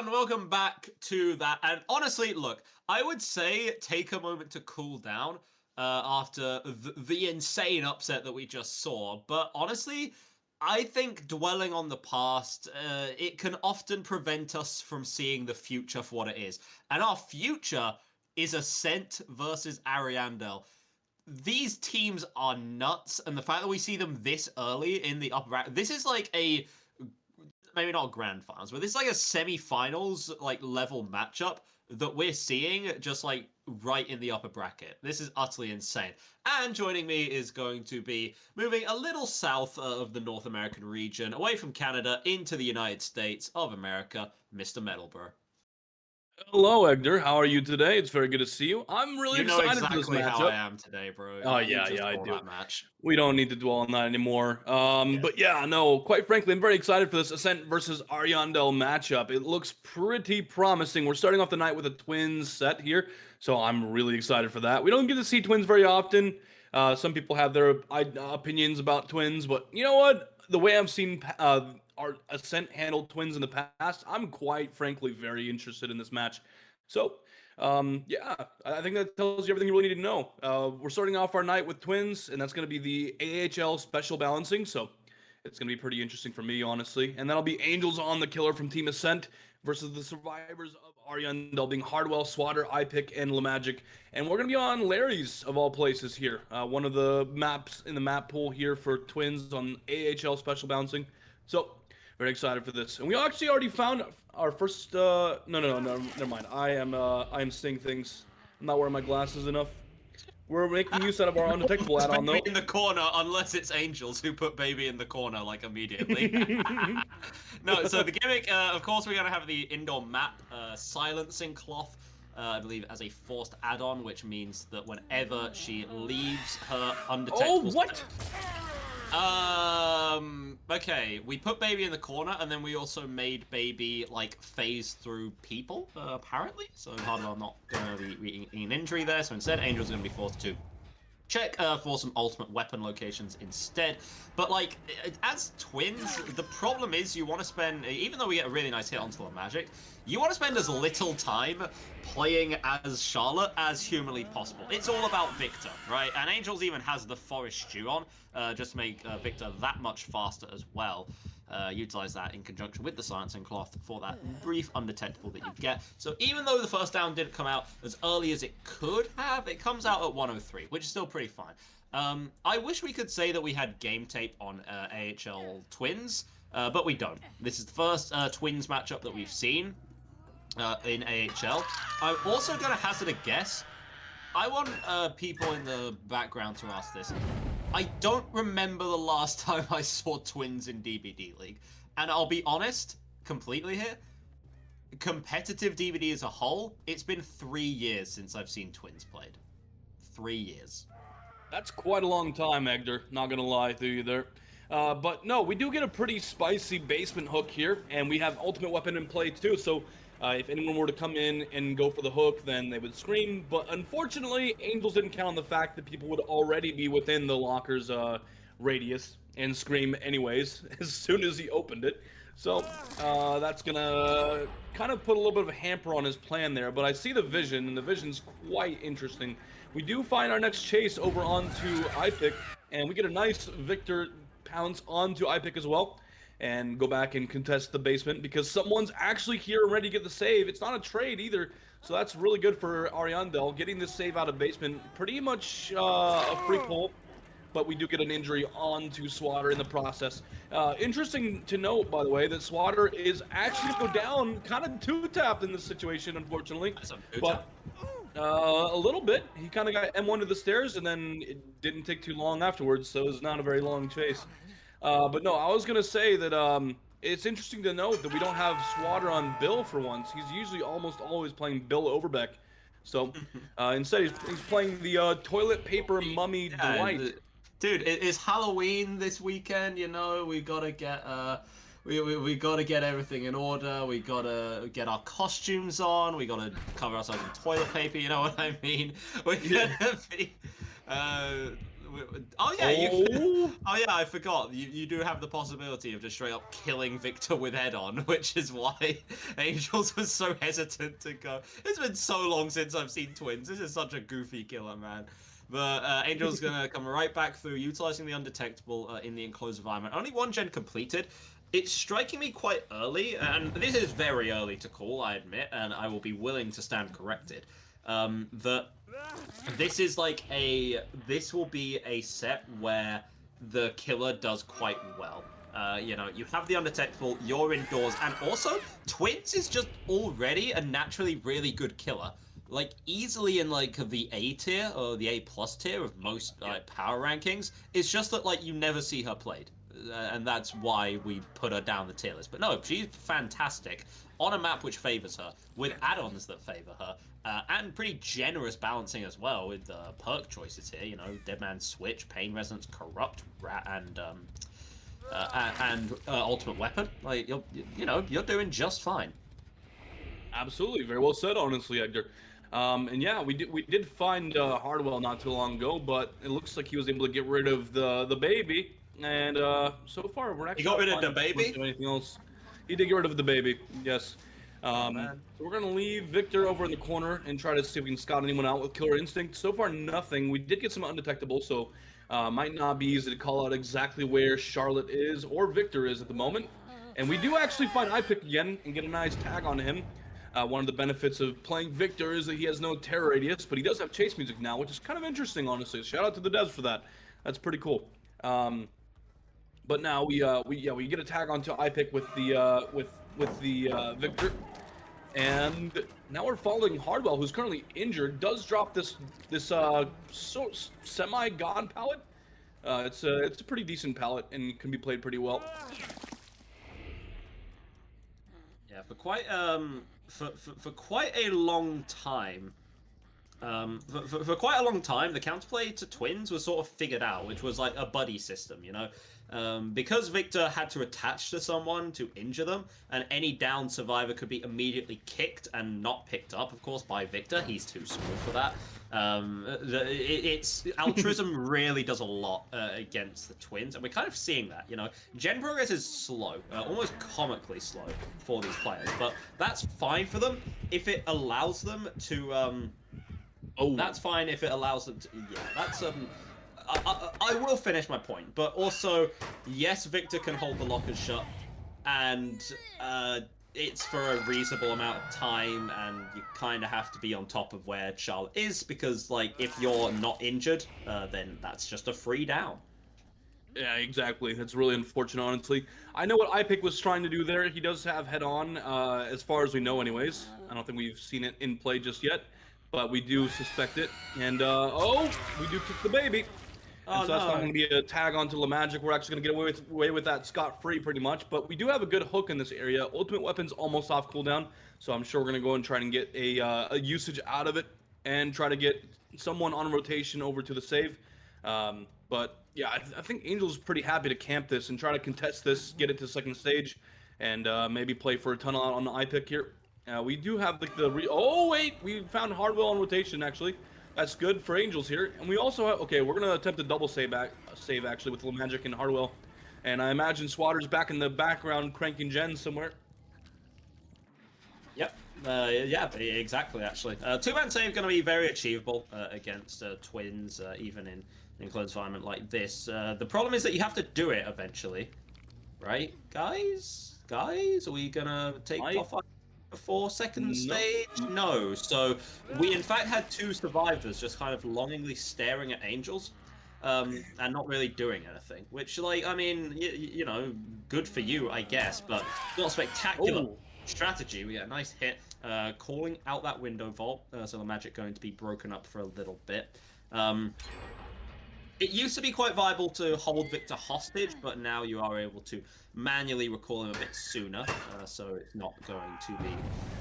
everyone, welcome back to that. And honestly, look, I would say take a moment to cool down after the insane upset that we just saw. But honestly, I think dwelling on the past, it can often prevent us from seeing the future for what it is. And our future is Ascent versus Ariandel. These teams are nuts, and the fact that we see them this early in the upper bracket, this is like a maybe not grand finals, but this is like a semi-finals like level matchup that we're seeing just like right in the upper bracket. This is utterly insane. And joining me is going to be moving a little south of the North American region, away from Canada into the United States of America, Mr. MetalBro. Hello, Egdar. How are you today? It's very good to see you. I'm really You know excited for this exactly how I matchup. am today, bro. Oh, You yeah, just I saw do. that match. We don't need to dwell on that anymore. Yeah. But yeah, no, quite frankly, I'm very excited for this Ascent versus Ariandel matchup. It looks pretty promising. We're starting off the night with a Twins set here, so I'm really excited for that. We don't get to see Twins very often. Some people have their opinions about Twins, but you know what? The way I've seen our Ascent handle Twins in the past, I'm quite frankly very interested in this match. So, yeah, I think that tells you everything you really need to know. We're starting off our night with Twins, and that's going to be the AHL special balancing, so it's going to be pretty interesting for me, honestly. And that'll be Angels on the Killer from Team Ascent versus the survivors of Ariandel being Hardwell, Swatter, iPick, and LaMagic. And we're going to be on Larry's, of all places, here. One of the maps in the map pool here for Twins on AHL special balancing. So, very excited for this. And we actually already found our first, no, never mind. I am seeing things. I'm not wearing my glasses enough. We're making use out of our undetectable add-on, though. Baby in the corner, unless it's Angels who put Baby in the corner, like, immediately. No, so the gimmick, of course, we're going to have the indoor map silencing cloth, I believe, as a forced add-on, which means that whenever she leaves her undetectable... Oh, what? Okay, we put Baby in the corner, and then we also made Baby, like, phase through people, apparently. So Hardwell not going to be eating an injury there, so instead Angel's going to be forced to check for some ultimate weapon locations instead. But, like, as Twins, the problem is you want to spend, even though we get a really nice hit onto LaMagic, you want to spend as little time playing as Charlotte as humanly possible. It's all about Victor, right? And Angels even has the Forest Stew on, just to make Victor that much faster as well. Utilize that in conjunction with the silencing cloth for that brief undetectable that you get. So even though the first down didn't come out as early as it could have, it comes out at 103, which is still pretty fine. I wish we could say that we had game tape on AHL Twins, but we don't. This is the first Twins matchup that we've seen in AHL. I'm also going to hazard a guess. I want people in the background to ask this. I don't remember the last time I saw Twins in DBDLeague. And I'll be honest, completely here, competitive DBD as a whole, it's been 3 years since I've seen Twins played. 3 years. That's quite a long time, Egdar. Not gonna lie to you there. But no, we do get a pretty spicy basement hook here, and we have ultimate weapon in play too, so if anyone were to come in and go for the hook, then they would scream. But unfortunately, Angels didn't count on the fact that people would already be within the locker's radius and scream anyways as soon as he opened it. So that's gonna kind of put a little bit of a hamper on his plan there. But I see the vision, and the vision's quite interesting. We do find our next chase over onto iPick, and we get a nice Victor pounce onto iPick as well, and go back and contest the basement because someone's actually here and ready to get the save. It's not a trade either, so that's really good for Ariandel. Getting this save out of basement, pretty much a free pull, but we do get an injury onto Swatter in the process. Interesting to note, by the way, that Swatter is actually going to go down kind of two-tapped in this situation, unfortunately. But a little bit. He kind of got M1 to the stairs, and then it didn't take too long afterwards, so it was not a very long chase. But no, I was going to say that it's interesting to note that we don't have Swatter on Bill for once. He's usually almost always playing Bill Overbeck. So instead, he's playing the toilet paper mummy Dwight. Dude, it's Halloween this weekend, you know, we gotta get we gotta get everything in order, we gotta get our costumes on, we gotta cover ourselves in toilet paper, you know what I mean? We're gonna be Oh yeah, you. Oh. Oh yeah, I forgot. You do have the possibility of just straight up killing Victor with head on, which is why Angels was so hesitant to go. It's been so long since I've seen Twins. This is such a goofy killer, man. But Angel's gonna come right back through, utilizing the undetectable in the enclosed environment. Only one gen completed. It's striking me quite early, and this is very early to call, I admit, and I will be willing to stand corrected. That this is like this will be a set where the killer does quite well. You know, you have the undetectable, you're indoors, and also Twins is just already a naturally really good killer. Like easily in like the A tier or the A plus tier of most power rankings. It's just that like you never see her played. And that's why we put her down the tier list. But no, she's fantastic on a map which favors her, with add-ons that favor her, and pretty generous balancing as well with perk choices here. You know, Deadman Switch, Pain Resonance, Corrupt, Rat, and Ultimate Weapon. Like you're doing just fine. Absolutely, very well said, honestly, Egdar. And yeah, we did find Hardwell not too long ago, but it looks like he was able to get rid of the baby. And so far, we're actually. He got rid of the baby? Do anything else? He did get rid of the baby. Yes. So we're gonna leave Victor over in the corner and try to see if we can scout anyone out with Killer Instinct. So far, nothing. We did get some undetectable, so might not be easy to call out exactly where Charlotte is or Victor is at the moment. And we do actually find iPick again and get a nice tag on him. One of the benefits of playing Victor is that he has no terror radius, but he does have chase music now, which is kind of interesting, honestly. Shout out to the devs for that. That's pretty cool. But now we get a tag onto iPick with the Victor, and now we're following Hardwell, who's currently injured. Does drop this semi god palette. It's a pretty decent palette and can be played pretty well. Yeah, for quite for quite a long time. For quite a long time, the counterplay to Twins was sort of figured out, which was like a buddy system, you know? Because Victor had to attach to someone to injure them, and any down survivor could be immediately kicked and not picked up, of course, by Victor. He's too small for that. It's altruism really does a lot against the Twins, and we're kind of seeing that, you know? Gen progress is slow, almost comically slow for these players, but that's fine for them if it allows them to... That's fine if it allows them to... Yeah, that's... I will finish my point, but also, yes, Victor can hold the lockers shut, and it's for a reasonable amount of time, and you kind of have to be on top of where Charlotte is, because, like, if you're not injured, then that's just a free down. Yeah, exactly. That's really unfortunate, honestly. I know what iPick was trying to do there. He does have head-on, as far as we know anyways. I don't think we've seen it in play just yet. But we do suspect it, and we do kick the baby. And so that's not going to be a tag onto LaMagic. We're actually going to get away with that scot-free pretty much, but we do have a good hook in this area. Ultimate Weapon's almost off cooldown, so I'm sure we're going to go and try and get a usage out of it and try to get someone on rotation over to the save. But yeah, I think Angel's pretty happy to camp this and try to contest this, get it to second stage, and maybe play for a tunnel out on the iPick here. We do have we found Hardwell on rotation, actually. That's good for Angels here. And we also have, we're going to attempt a double save actually with LaMagic and Hardwell. And I imagine Swatter's back in the background cranking gens somewhere. Yep. Yeah, exactly, actually. Two-man save going to be very achievable against Twins, even in an close environment like this. The problem is that you have to do it eventually. Right, guys? Are we going to take off before second stage? No. So we in fact had two survivors just kind of longingly staring at Angels and not really doing anything, which, like, I mean, you know, good for you, I guess, but not spectacular strategy. We get a nice hit calling out that window vault, so the magic going to be broken up for a little bit. It used to be quite viable to hold Victor hostage, but now you are able to manually recall him a bit sooner, so it's not going to be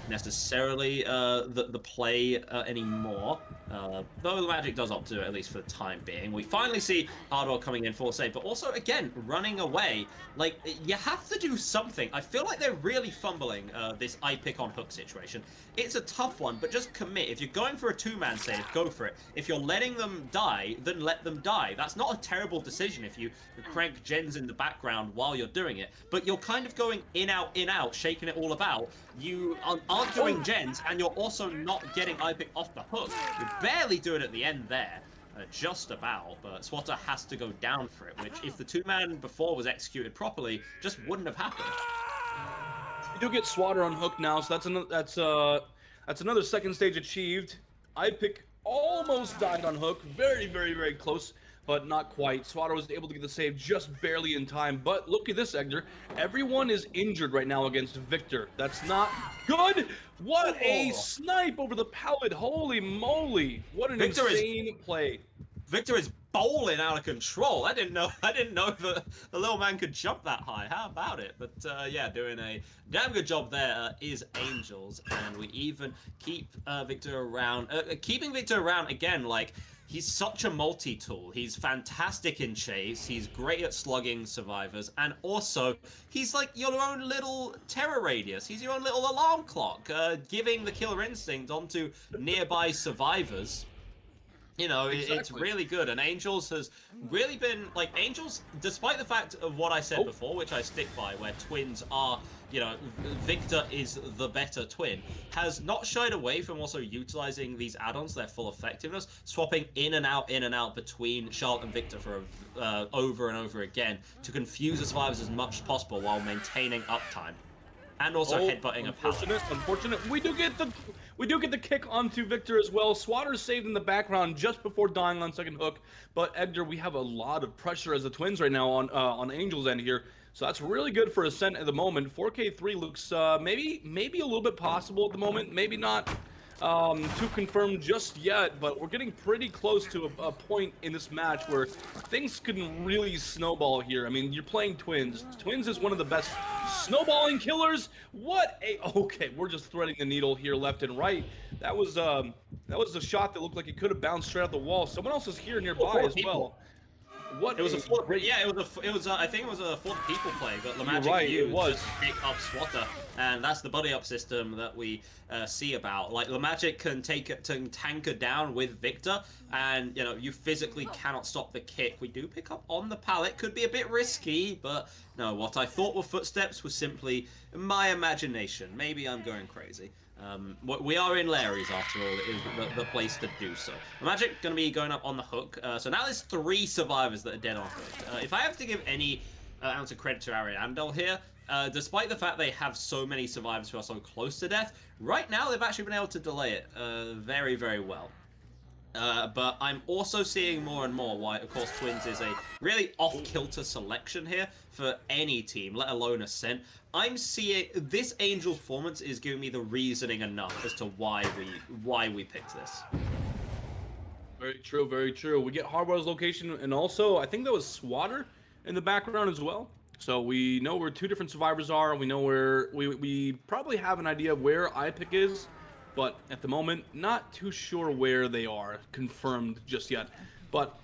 necessarily the play anymore. Though the Magic does opt to, at least for the time being. We finally see Hardwell coming in for a save, but also, again, running away. Like, you have to do something. I feel like they're really fumbling this iPick on hook situation. It's a tough one, but just commit. If you're going for a two-man save, go for it. If you're letting them die, then let them die. die. That's not a terrible decision if you crank gens in the background while you're doing it, but you're kind of going in, out, shaking it all about. You aren't doing gens, and you're also not getting IPIC off the hook. You barely do it at the end there. Just about, but Swatter has to go down for it, which if the two-man before was executed properly, just wouldn't have happened. You do get Swatter on hook now, so that's another second stage achieved. IPIC almost died on hook, very, very, very close, but not quite. Swatter was able to get the save just barely in time, but look at this, Egdar. Everyone is injured right now against Victor. That's not good. What a snipe over the pallet. Holy moly. What an insane play. Victor is bowling out of control. I didn't know that the little man could jump that high. How about it? But yeah, doing a damn good job there is Angels, and we even keep Victor around. Keeping Victor around again, like, he's such a multi-tool. He's fantastic in chase. He's great at slugging survivors, and also he's like your own little terror radius. He's your own little alarm clock, giving the killer instinct onto nearby survivors. You know, exactly. It's really good, and Angels has really been, like, Angels, despite the fact of what I said before, which I stick by, where twins are, you know, Victor is the better twin, has not shied away from also utilizing these add-ons, their full effectiveness, swapping in and out between Charlotte and Victor for over and over again to confuse the survivors as much as possible while maintaining uptime. And also headbutting a pallet. Unfortunate. We do get the kick onto Victor as well. Swatter's saved in the background just before dying on second hook. But Egdar, we have a lot of pressure as the Twins right now on Angel's end here. So that's really good for Ascent at the moment. 4K3 looks maybe a little bit possible at the moment. Maybe not too confirmed just yet, but we're getting pretty close to a point in this match where things can really snowball here. I mean, you're playing Twins. Twins is one of the best snowballing killers. Okay, we're just threading the needle here left and right. That was a shot that looked like it could have bounced straight out the wall. Someone else is here nearby as well. It was I think it was a 4 people play, but Right, used it was. to pick up Swatter, and that's the buddy up system that we see about. Like, Lamagic can tanker down with Victor, and you know, you physically cannot stop the kick. We do pick up on the pallet, could be a bit risky, but no, what I thought were footsteps was simply my imagination. Maybe I'm going crazy. We are in Larry's after all, it is the place to do so. Lamagic going to be going up on the hook, so now there's 3 survivors that are dead on hook. If I have to give any ounce of credit to Ariandel here, despite the fact they have so many survivors who are so close to death, right now they've actually been able to delay it very, very well. But I'm also seeing more and more why, of course, Twins is a really off-kilter selection here for any team, let alone Ascent. I'm seeing this Angel's performance is giving me the reasoning enough as to why we picked this. Very true, very true. We get Hardwell's location, and also I think that was Swatter in the background as well. So we know where 2 different survivors are. We know where we probably have an idea of where IPIC is. But at the moment, not too sure where they are confirmed just yet. But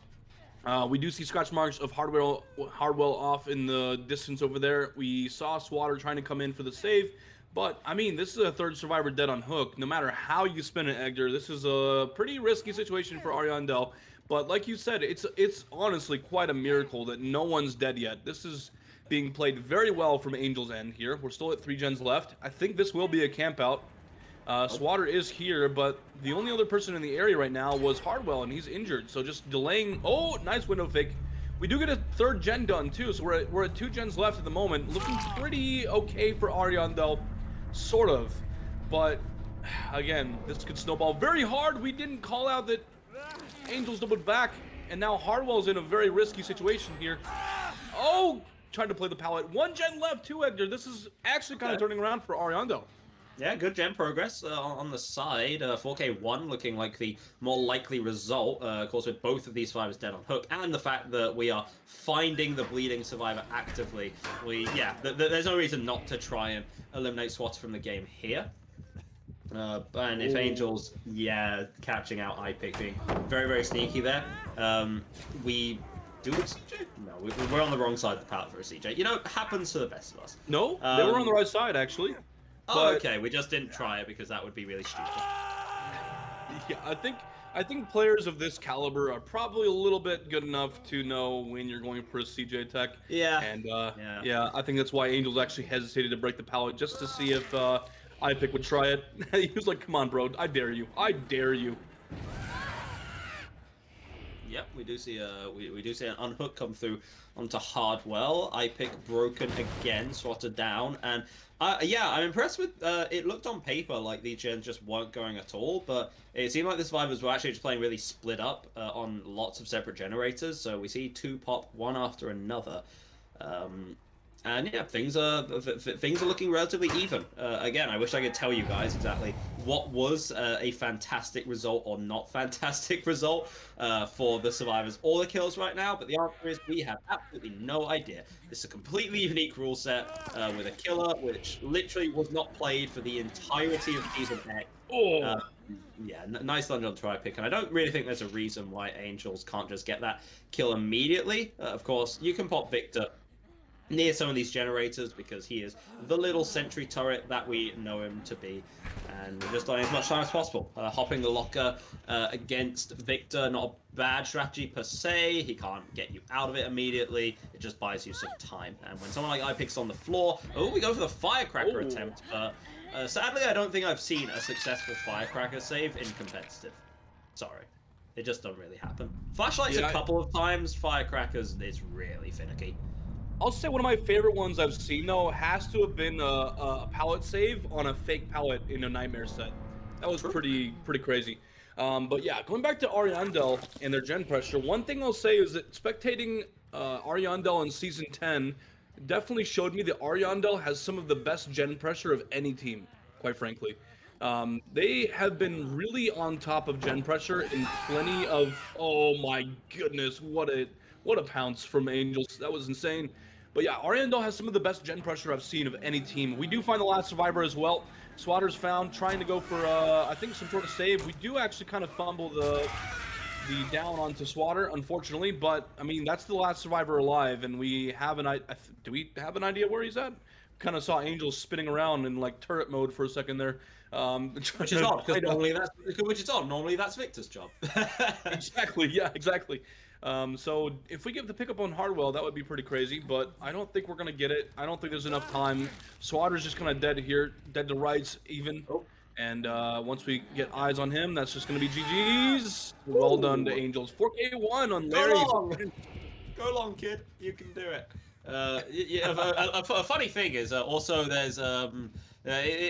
we do see scratch marks of Hardwell off in the distance over there. We saw Swatter trying to come in for the save. But, I mean, this is a 3rd survivor dead on hook. No matter how you spin it, Egdar, this is a pretty risky situation for Ariandel. But like you said, it's honestly quite a miracle that no one's dead yet. This is being played very well from Angel's end here. We're still at 3 gens left. I think this will be a camp out. Swatter is here, but the only other person in the area right now was Hardwell, and he's injured. So just delaying. Oh, nice window fake. We do get a 3rd gen done too, so we're at 2 gens left at the moment. Looking pretty okay for Ariandel, sort of. But again, this could snowball very hard. We didn't call out that Angels doubled back, and now Hardwell's in a very risky situation here. Oh, trying to play the pallet. 1 gen left too, Egdar. This is actually kind of turning around for Ariandel. Yeah, good gen progress on the side. 4K1 looking like the more likely result, of course, with both of these survivors dead on hook, and the fact that we are finding the bleeding survivor actively. There's no reason not to try and eliminate Swatter from the game here. And if Angels, catching out IPIC, being very, very sneaky there. We do it, CJ? No, we're on the wrong side of the palette for a CJ. You know, it happens to the best of us. No, they were on the right side, actually. Oh, okay, we just didn't try it because that would be really stupid. Yeah, I think I think players of this caliber are probably a little bit good enough to know when you're going for a CJ tech. Yeah. And Yeah. yeah, I think that's why Angels actually hesitated to break the pallet just to see if iPick would try it. He was like, "Come on, bro, I dare you, I dare you." Yep, we do see we do see an unhook come through onto Hardwell. I pick broken again, swatted down, and yeah, I'm impressed with. It looked on paper like the gens just weren't going at all, but it seemed like the survivors were actually just playing really split up on lots of separate generators. So we see two pop one after another. And yeah, things are looking relatively even. Again, I wish I could tell you guys exactly what was a fantastic result or not fantastic result for the survivors or the kills right now, but the answer is we have absolutely no idea. This is a completely unique rule set with a killer which literally was not played for the entirety of season X. Oh. Yeah, nice lunge on try pick, and I don't really think there's a reason why Angels can't just get that kill immediately. Of course, you can pop Victor near some of these generators because he is the little sentry turret that we know him to be, and we're just dying as much time as possible. Hopping the locker against Victor, not a bad strategy per se. He can't get you out of it immediately. It just buys you some time. And when someone like iPick's on the floor, oh, we go for the firecracker attempt. Sadly, I don't think I've seen a successful firecracker save in competitive. Sorry. It just doesn't really happen. Flashlights a couple of times, firecrackers, it's really finicky. I'll say one of my favorite ones I've seen though has to have been a pallet save on a fake pallet in a nightmare set. That was pretty crazy. But yeah, going back to Ariandel and their gen pressure, one thing I'll say is that spectating Ariandel in season 10 definitely showed me that Ariandel has some of the best gen pressure of any team, quite frankly. They have been really on top of gen pressure in plenty of. Oh my goodness, what a pounce from Angels! That was insane. But yeah, Ariandel has some of the best gen pressure I've seen of any team. We do find the last survivor as well. Swatter's found, trying to go for I think some sort of save. We do actually kind of fumble the down onto Swatter, unfortunately. But I mean, that's the last survivor alive, and we have an do we have an idea where he's at? Kind of saw Angels spinning around in like turret mode for a second there. Which is odd, because normally that's Victor's job. Exactly, yeah, exactly. So if we get the pickup on Hardwell, that would be pretty crazy, but I don't think we're going to get it. I don't think there's enough time. Swatter's just kind of dead here, dead to rights even. Oh. And once we get eyes on him, that's just going to be GG's. Well done to Angels. 4K1 on Larry. Go long, kid. You can do it. A funny thing is also there's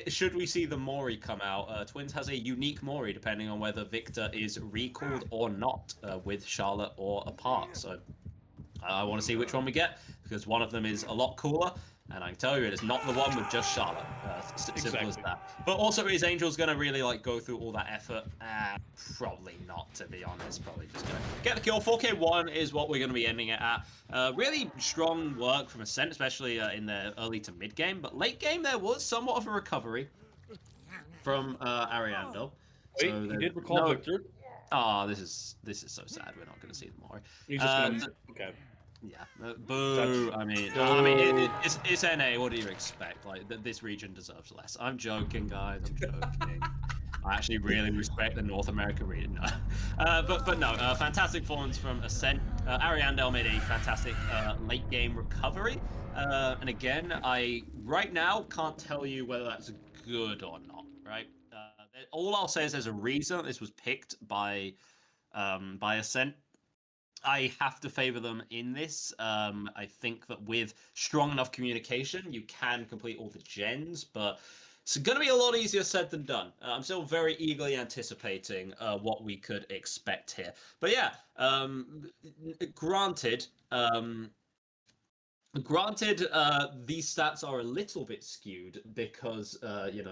should we see the Mori come out, Twins has a unique Mori depending on whether Victor is recalled or not with Charlotte or apart. So I want to see which one we get because one of them is a lot cooler. And I can tell you, it is not the one with just Charlotte. Simple as that. But also, is Angel's going to really like go through all that effort? Probably not, to be honest. Probably just going to get the kill. 4K1 is what we're going to be ending it at. Really strong work from Ascent, especially in the early to mid game. But late game, there was somewhat of a recovery from Ariandel. Wait, so he did recall Victor. Oh, this is so sad. We're not going to see them more. He's just going to... Okay. Yeah, boo. I mean, it's NA. What do you expect? Like, this region deserves less. I'm joking, guys. I'm joking. I actually really respect the North American region. But no, fantastic performance from Ascent. Ariandel made a fantastic late game recovery. And again, I right now can't tell you whether that's good or not. Right. All I'll say is there's a reason this was picked by Ascent. I have to favor them in this. I think that with strong enough communication, you can complete all the gens, but it's going to be a lot easier said than done. I'm still very eagerly anticipating what we could expect here. But yeah, granted, these stats are a little bit skewed because,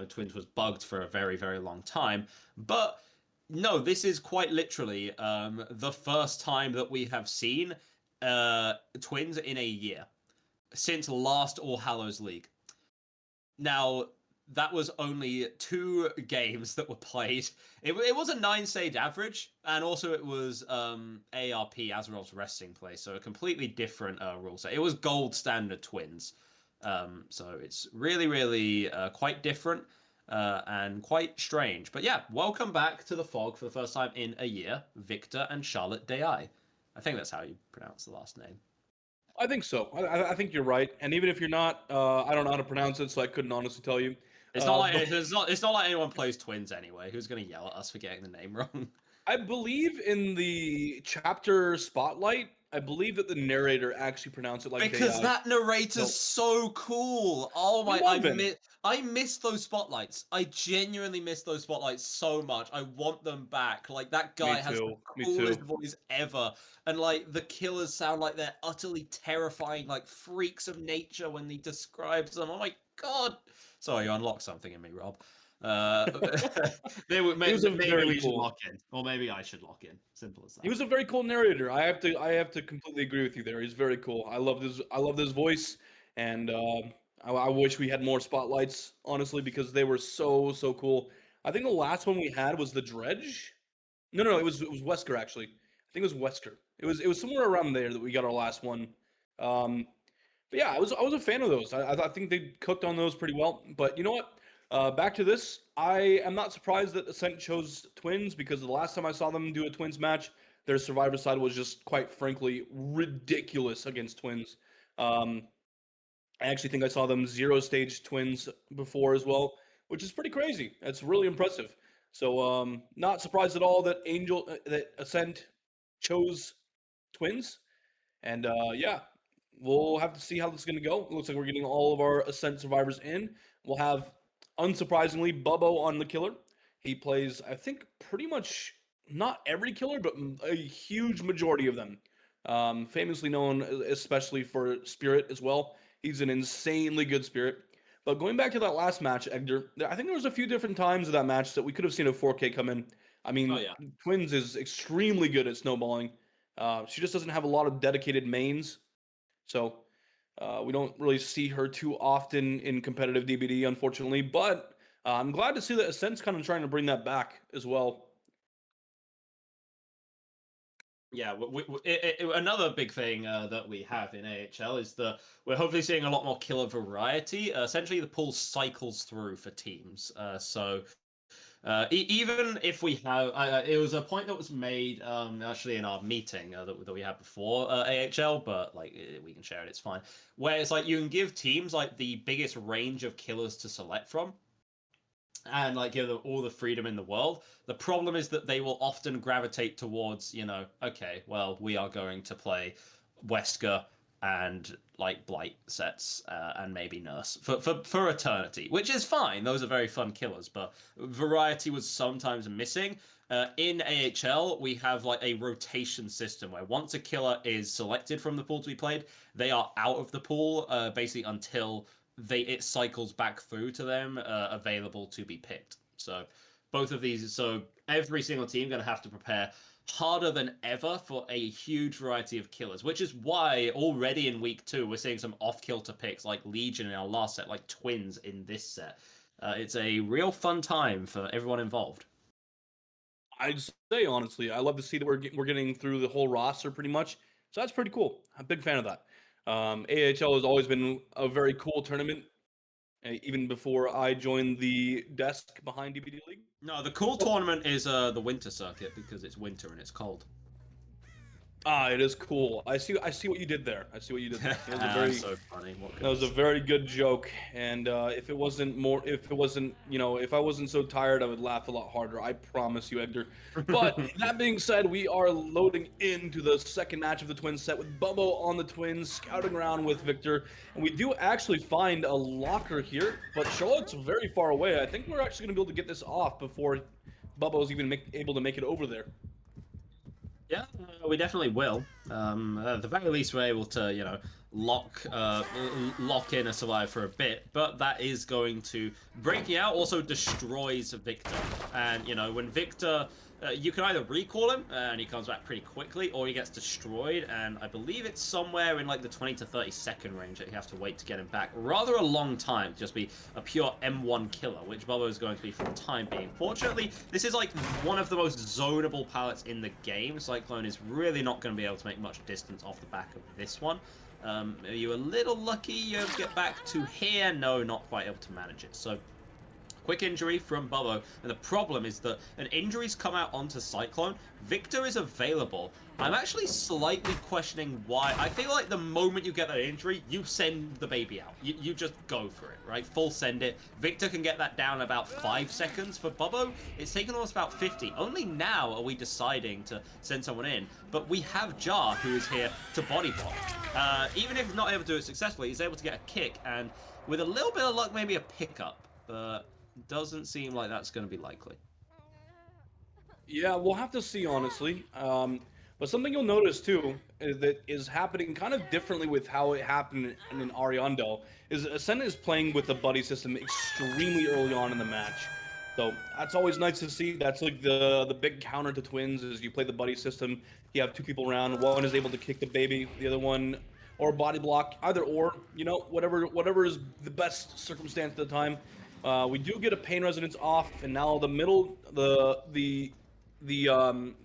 Twins was bugged for a very, very long time, but no, this is quite literally the first time that we have seen Twins in a year since last All Hallows League. Now, that was only 2 games that were played. It was a 9-stage average, and also it was ARP, Azrael's resting place, so a completely different rule set. It was gold standard Twins. So it's really, really quite different. and quite strange. But yeah, welcome back to the Fog for the first time in a year, Victor and Charlotte Day. I think that's how you pronounce the last name. I think so. I think you're right. And even if you're not, I don't know how to pronounce it, so I couldn't honestly tell you. It's not like it's not like anyone plays Twins anyway. Who's gonna yell at us for getting the name wrong? I believe in the chapter spotlight, I believe that the narrator actually pronounced it like because Day. that narrator's so cool. Oh my, I miss those spotlights. I genuinely miss those spotlights so much. I want them back. Like that guy has the coolest voice ever. And like the killers sound like they're utterly terrifying, like freaks of nature when he describes them. Oh my god. Sorry, you unlocked something in me, Rob. Maybe you should lock in, or maybe I should lock in. Simple as that. He was a very cool narrator. I have to completely agree with you there. He's very cool. I love his voice, and I wish we had more spotlights, honestly, because they were so cool. I think the last one we had was the Dredge. No, it was Wesker actually. I think it was Wesker. It was somewhere around there that we got our last one. But yeah, I was a fan of those. I think they cooked on those pretty well. But you know what? Back to this, I am not surprised that Ascent chose Twins because the last time I saw them do a Twins match, their Survivor side was just quite frankly ridiculous against Twins. I actually think I saw them 0-stage Twins before as well, which is pretty crazy. That's really impressive. So not surprised at all that that Ascent chose Twins. And yeah, we'll have to see how this is going to go. It looks like we're getting all of our Ascent survivors in. We'll have, unsurprisingly, Bubbo on the killer. He plays, I think, pretty much not every killer, but a huge majority of them. Famously known especially for Spirit as well. He's an insanely good Spirit. But going back to that last match, Egdar, I think there was a few different times of that match that we could have seen a 4K come in. I mean, Twins is extremely good at snowballing. She just doesn't have a lot of dedicated mains. So we don't really see her too often in competitive DBD, unfortunately. But I'm glad to see that Ascent's kind of trying to bring that back as well. Yeah, another big thing that we have in AHL is that we're hopefully seeing a lot more killer variety. Essentially, the pool cycles through for teams. Even if we have, it was a point that was made actually in our meeting that we had before AHL, but like we can share it, it's fine. Where it's like you can give teams like the biggest range of killers to select from, and like give them all the freedom in the world. The problem is that they will often gravitate towards, okay, well, we are going to play Wesker and like Blight sets and maybe Nurse for Eternity, which is fine. Those are very fun killers, but variety was sometimes missing. In AHL, we have like a rotation system where once a killer is selected from the pool to be played, they are out of the pool basically until it cycles back through to them available to be picked. So both of these, so every single team going to have to prepare harder than ever for a huge variety of killers, which is why already in week 2 we're seeing some off-kilter picks like Legion in our last set, like Twins in this set. It's a real fun time for everyone involved. I'd say honestly, I love to see that we're getting through the whole roster pretty much. So that's pretty cool. I'm a big fan of that. AHL has always been a very cool tournament, even before I joined the desk behind DBDLeague. No, the cool tournament is the winter circuit because it's winter and it's cold. It is cool. I see what you did there. That was so funny. That was a very good joke. And if I wasn't so tired, I would laugh a lot harder. I promise you, Egdar. But that being said, we are loading into the second match of the Twins set with Bubbo on the Twins, scouting around with Victor. And we do actually find a locker here, but Charlotte's very far away. I think we're actually going to be able to get this off before Bubbo's even able to make it over there. Yeah, we definitely will. At the very least, we're able to, lock in a survivor for a bit, but that is going to breaking out also destroys Victor. And when Victor, you can either recall him and he comes back pretty quickly, or he gets destroyed. And I believe it's somewhere in like the 20 to 30 second range that you have to wait to get him back. Rather a long time to just be a pure M1 killer, which Bubbo is going to be for the time being. Fortunately, this is like one of the most zonable palettes in the game. Cyclone is really not going to be able to make much distance off the back of this one. Are you a little lucky you get back to here? No, not quite able to manage it. So Quick injury from Bubbo, and the problem is that an injury's come out onto Cyclone. Victor is available. I'm actually slightly questioning why. I feel like the moment you get that injury, you send the baby out. You just go for it, right? Full send it. Victor can get that down in about 5 seconds. For Bubbo, it's taken almost about 50. Only now are we deciding to send someone in, but we have Jar, who is here to body block. Even if not able to do it successfully, he's able to get a kick, and with a little bit of luck, maybe a pickup, but doesn't seem like that's going to be likely. Yeah, we'll have to see, honestly. But something you'll notice too is that is happening kind of differently with how it happened in Ariandel is Ascent is playing with the buddy system extremely early on in the match. So that's always nice to see. That's like the big counter to Twins is you play the buddy system. You have 2 people around. One is able to kick the baby. The other one, or body block, either or. You know, whatever is the best circumstance at the time. We do get a pain resonance off, and now the middle, the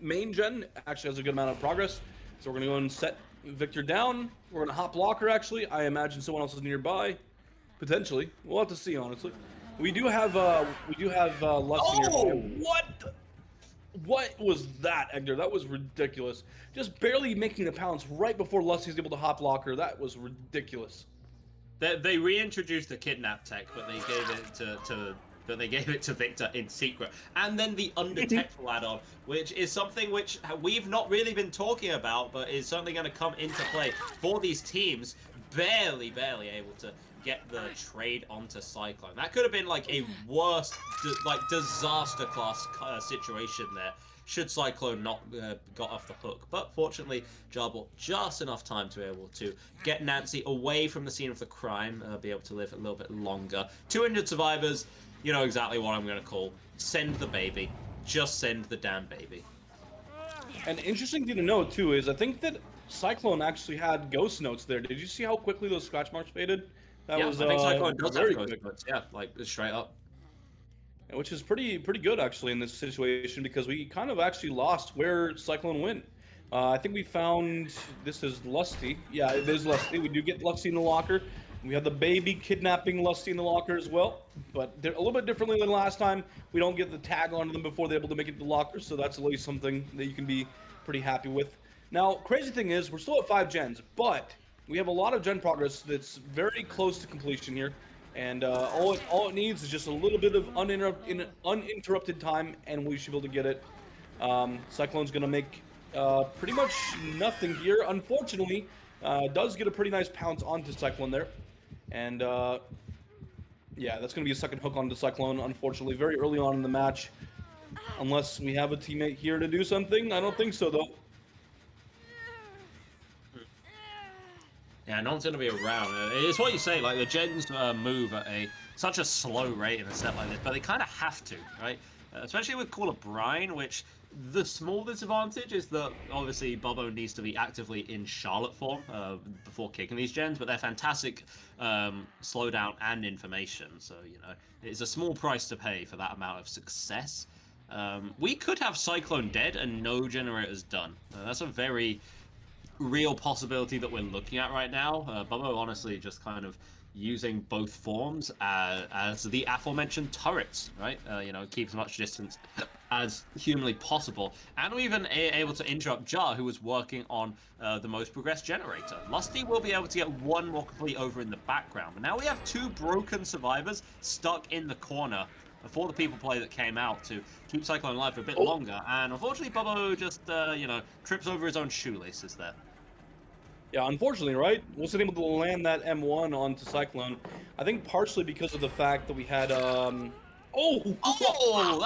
main gen actually has a good amount of progress. So we're gonna go and set Victor down. We're gonna hot blocker actually. I imagine someone else is nearby, potentially. We'll have to see, honestly. We do have Lusty here. Oh, What was that, Egdar? That was ridiculous. Just barely making the pounce right before Lusty's able to hot blocker. That was ridiculous. They reintroduced the kidnap tech, but they gave it to Victor in secret. And then the undetectable add-on, which is something which we've not really been talking about, but is certainly going to come into play for these teams. Barely able to get the trade onto Cyclone. That could have been like a worse, disaster class situation there, should Cyclone not got off the hook. But fortunately, Jar bought just enough time to be able to get Nancy away from the scene of the crime, be able to live a little bit longer. 200 survivors, you know exactly what I'm going to call. Send the baby. Just send the damn baby. An interesting thing to note, too, is I think that Cyclone actually had ghost notes there. Did you see how quickly those scratch marks faded? That was, I think Cyclone does have quick. ghost notes. Yeah, like straight up. Which is pretty good actually in this situation because we kind of actually lost where Cyclone went. I think we found this is Lusty. Yeah, it is Lusty. We do get Lusty in the locker. We have the baby kidnapping Lusty in the locker as well, but they're a little bit differently than last time. We don't get the tag onto them before they're able to make it to the locker, so that's at least something that you can be pretty happy with. Now, crazy thing is, we're still at 5 gens, but we have a lot of gen progress that's very close to completion here. And all it needs is just a little bit of uninterrupted time, and we should be able to get it. Cyclone's going to make pretty much nothing here. Unfortunately, does get a pretty nice pounce onto Cyclone there. And yeah, that's going to be a second hook onto Cyclone, unfortunately, very early on in the match. Unless we have a teammate here to do something. I don't think so, though. Yeah, no one's going to be around. It's what you say, like, the gens move at such a slow rate in a set like this, but they kind of have to, right? Especially with Call of Brine, which the small disadvantage is that, obviously, Bubbo needs to be actively in Charlotte form before kicking these gens, but they're fantastic slowdown and information, so, you know, it's a small price to pay for that amount of success. We could have Cyclone dead and no generators done. That's a very real possibility that we're looking at right now. Bubbo honestly just kind of using both forms as the aforementioned turrets, right? You know, keep as much distance as humanly possible. And we're even able to interrupt Jar, who was working on the most progressed generator. Lusty will be able to get one more complete over in the background. But now we have 2 broken survivors stuck in the corner for the people play that came out to keep Cyclone alive for a bit longer. And unfortunately, Bubbo just, you know, trips over his own shoelaces there. Yeah, unfortunately, right? Wasn't able to land that M1 onto Cyclone. I think partially because of the fact that we had, Oh,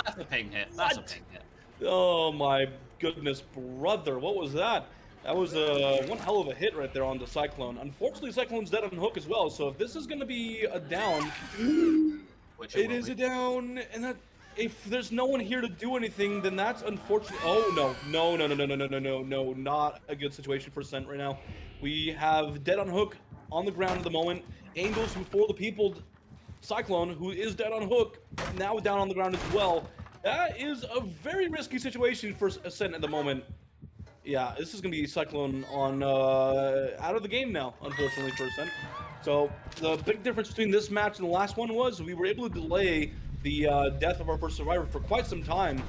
that's a ping hit. That's a ping hit. Oh my goodness, brother. What was that? That was one hell of a hit right there onto Cyclone. Unfortunately, Cyclone's dead on hook as well, so if this is going to be a down, it is a down, and that if there's no one here to do anything, then that's unfortunate. Oh, no, not a good situation for Ascent right now. We have dead on hook on the ground at the moment. Angels before the people. Cyclone, who is dead on hook, now down on the ground as well. That is a very risky situation for Ascent at the moment. Yeah, this is going to be Cyclone on out of the game now, unfortunately, for Ascent. So the big difference between this match and the last one was we were able to delay the death of our first survivor for quite some time.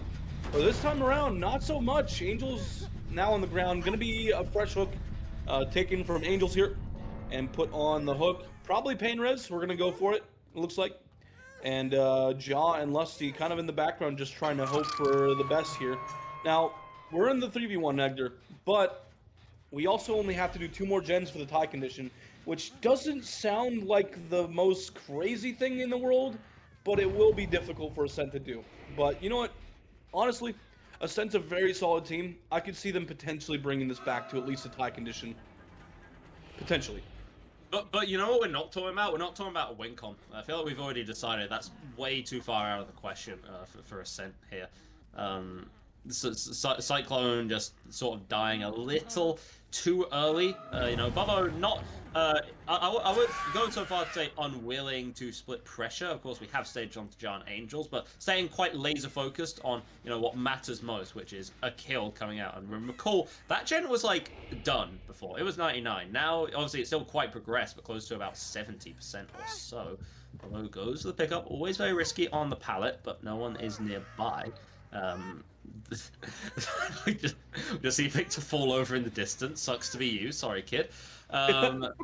But this time around, not so much. Angels now on the ground. Going to be a fresh hook taken from Angels here and put on the hook. Probably pain res. We're going to go for it, it looks like. And Jaw and Lusty kind of in the background just trying to hope for the best here. Now, we're in the 3v1, Egdar, but we also only have to do 2 more gens for the tie condition, which doesn't sound like the most crazy thing in the world, but it will be difficult for Ascent to do. But you know what? Honestly, Ascent's a very solid team. I could see them potentially bringing this back to at least a tie condition. Potentially. But you know what we're not talking about? We're not talking about a win con. I feel like we've already decided that's way too far out of the question for Ascent here. Cyclone just sort of dying a little too early. You know, Bubbo not... I would go so far to say unwilling to split pressure. Of course, we have staged onto Giant Angels, but staying quite laser focused on, you know, what matters most, which is a kill coming out. And recall, that gen was like done before. It was 99. Now, obviously, it's still quite progressed, but close to about 70% or so. Bubbo goes to the pickup, always very risky on the pallet, but no one is nearby. Just see Victor fall over in the distance. Sucks to be you. Sorry, kid. But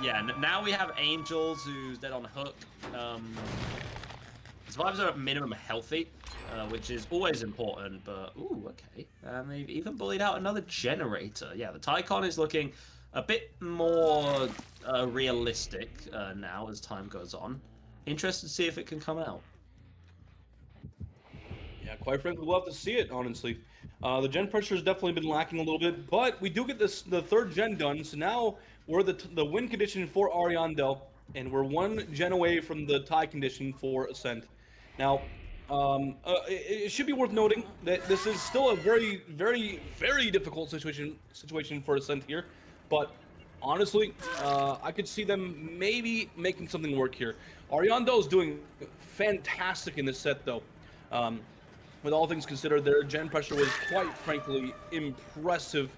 yeah, now we have Angels who's dead on hook. Survivors are at minimum healthy, which is always important. But ooh, okay. And they've even bullied out another generator. Yeah, the Tycon is looking a bit more realistic now as time goes on. Interested to see if it can come out. Yeah, quite frankly, we'll have to see it, honestly. The gen pressure has definitely been lacking a little bit, but we do get the 3rd gen done, so now we're the win condition for Ariandel, and we're 1 gen away from the tie condition for Ascent. Now, it should be worth noting that this is still a very, very, very difficult situation for Ascent here, but honestly, I could see them maybe making something work here. Ariandel is doing fantastic in this set, though. With all things considered, their gen pressure was quite frankly impressive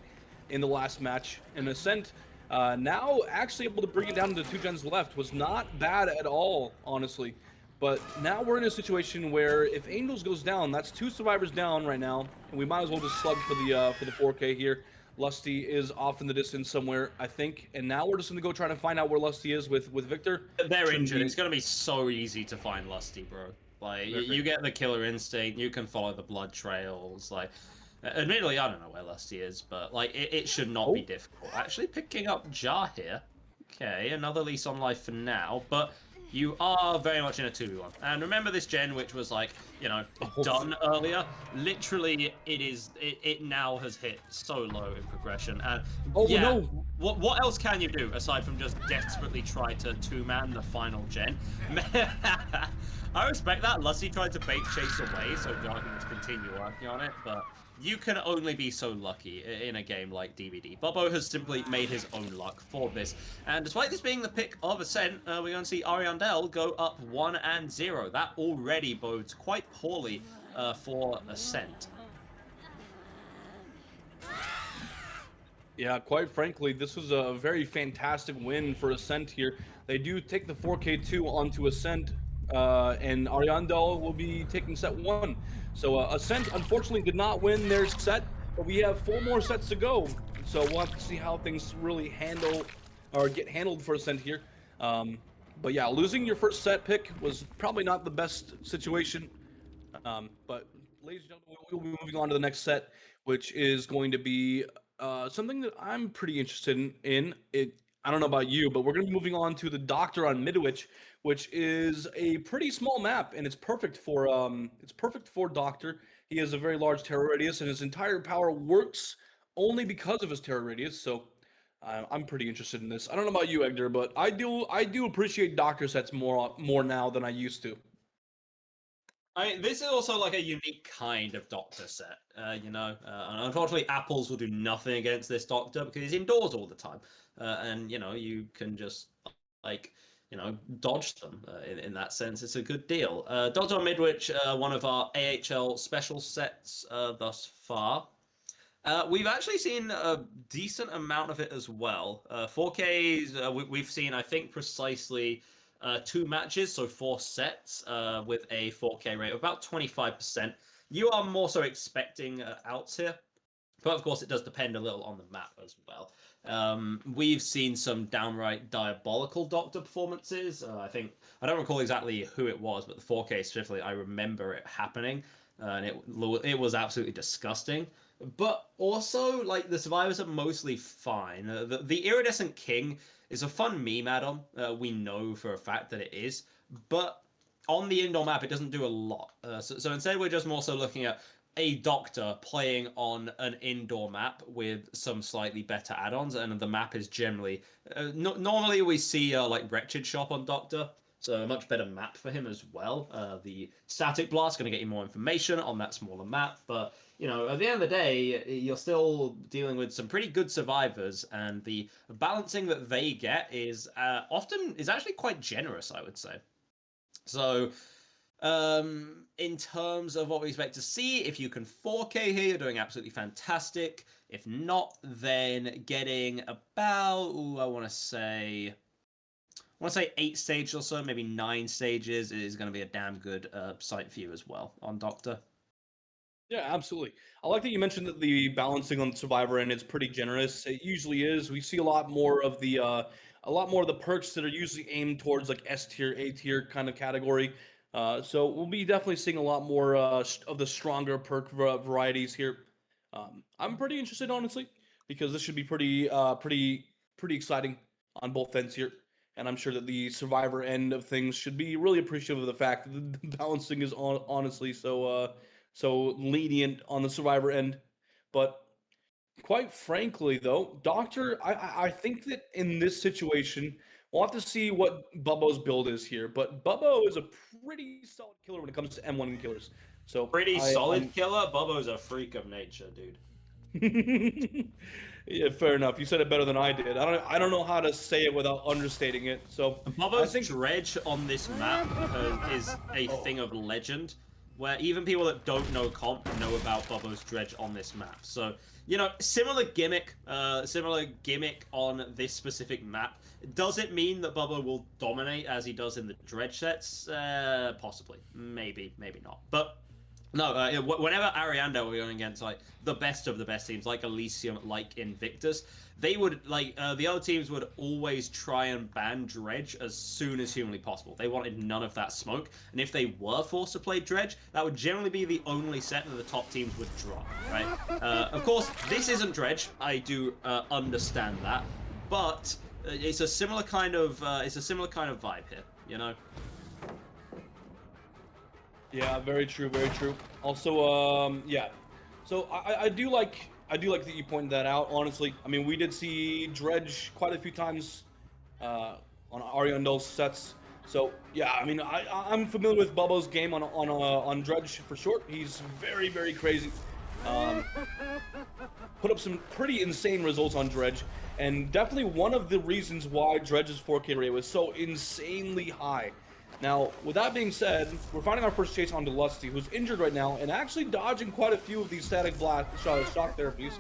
in the last match. And Ascent, now actually able to bring it down to 2 gens left was not bad at all, honestly. But now we're in a situation where if Angels goes down, that's 2 survivors down right now, and we might as well just slug for the 4K here. Lusty is off in the distance somewhere, I think, and now we're just gonna go try to find out where Lusty is with Victor. They're injured. It's gonna be so easy to find Lusty, bro. Like, you get the killer instinct, you can follow the blood trails, like... Admittedly, I don't know where Lusty is, but, like, it should not be difficult. Actually picking up Jar here. Okay, another lease on life for now, but you are very much in a 2v1. And remember this gen, which was, like, you know, done earlier? Literally, it now has hit so low in progression. And, yeah, no. What else can you do, aside from just desperately try to 2-man the final gen? I respect that. Lusty tried to bait Chase away so Jar can just continue working on it, but you can only be so lucky in a game like DBD. Bubbo has simply made his own luck for this. And despite this being the pick of Ascent, we're going to see Ariandel go up 1-0. That already bodes quite poorly for Ascent. Yeah, quite frankly, this was a very fantastic win for Ascent here. They do take the 4K2 onto Ascent, and Ariandel will be taking set 1. So Ascent unfortunately did not win their set, but we have 4 more sets to go. So we'll have to see how things really get handled for Ascent here. But yeah, losing your first set pick was probably not the best situation. But ladies and gentlemen, we'll be moving on to the next set, which is going to be something that I'm pretty interested in. I don't know about you, but we're going to be moving on to the Doctor on Midwich, which is a pretty small map, and it's perfect for Doctor. He has a very large terror radius, and his entire power works only because of his terror radius. So I'm pretty interested in this. I don't know about you, Egdar, but I do appreciate Doctor sets more now than I used to. This is also like a unique kind of Doctor set, you know. Unfortunately, Apples will do nothing against this Doctor because he's indoors all the time, and you know you can just like dodge them. In that sense, it's a good deal. Doctor on Midwich, one of our AHL special sets thus far. We've actually seen a decent amount of it as well. 4Ks, we've seen, I think, precisely 2 matches, so 4 sets with a 4K rate of about 25%. You are more so expecting outs here. But of course, it does depend a little on the map as well. We've seen some downright diabolical Doctor performances. I don't recall exactly who it was, but the 4K specifically, I remember it happening, and it was absolutely disgusting. But also, like, the survivors are mostly fine. The Iridescent King is a fun meme add-on. We know for a fact that it is, but on the indoor map, it doesn't do a lot. So instead, we're just more so looking at a Doctor playing on an indoor map with some slightly better add-ons, and the map is generally normally we see like Wretched Shop on Doctor, so a much better map for him as well. The Static Blast going to get you more information on that smaller map, but you know, at the end of the day, you're still dealing with some pretty good survivors, and the balancing that they get is actually quite generous, I would say. So in terms of what we expect to see, if you can 4K here, you're doing absolutely fantastic. If not, then getting about, I want to say 8 stages or so, maybe 9 stages is going to be a damn good sight for you as well on Doctor. Yeah, absolutely. I like that you mentioned that the balancing on the survivor end is pretty generous. It usually is. We see a lot more of the perks that are usually aimed towards like S tier, A tier kind of category. So we'll be definitely seeing a lot more of the stronger perk varieties here. I'm pretty interested, honestly, because this should be pretty exciting on both ends here. And I'm sure that the survivor end of things should be really appreciative of the fact that the balancing is honestly so lenient on the survivor end. But quite frankly, though, Doctor, I think that in this situation, we'll have to see what Bubbo's build is here. But Bubbo is a pretty solid killer when it comes to M1 killers. So pretty solid killer. Bubbo's a freak of nature, dude. Yeah, fair enough. You said it better than I did. I don't know how to say it without understating it. So Bubbo's dredge on this map is a thing of legend, where even people that don't know comp know about Bubbo's dredge on this map. So, you know, similar gimmick on this specific map. Does it mean that Bubbo will dominate as he does in the dredge sets? Possibly. Maybe not. But no, whenever Ariandel were going against like the best of the best teams, like Elysium, like Invictus, they would the other teams would always try and ban dredge as soon as humanly possible. They wanted none of that smoke, and if they were forced to play dredge, that would generally be the only set that the top teams would drop. Right? Of course, this isn't dredge. I do understand that, but it's a similar kind of vibe here. You know. Yeah, very true, very true. Also, yeah. So I do like that you pointed that out. Honestly, I mean, we did see dredge quite a few times on Ariandel's sets. So yeah, I mean, I'm familiar with Bubbo's game on dredge for short. He's very crazy. Put up some pretty insane results on dredge, and definitely one of the reasons why dredge's 4K rate was so insanely high. Now, with that being said, we're finding our first chase onto Lusty, who's injured right now, and actually dodging quite a few of these static blast shock therapies.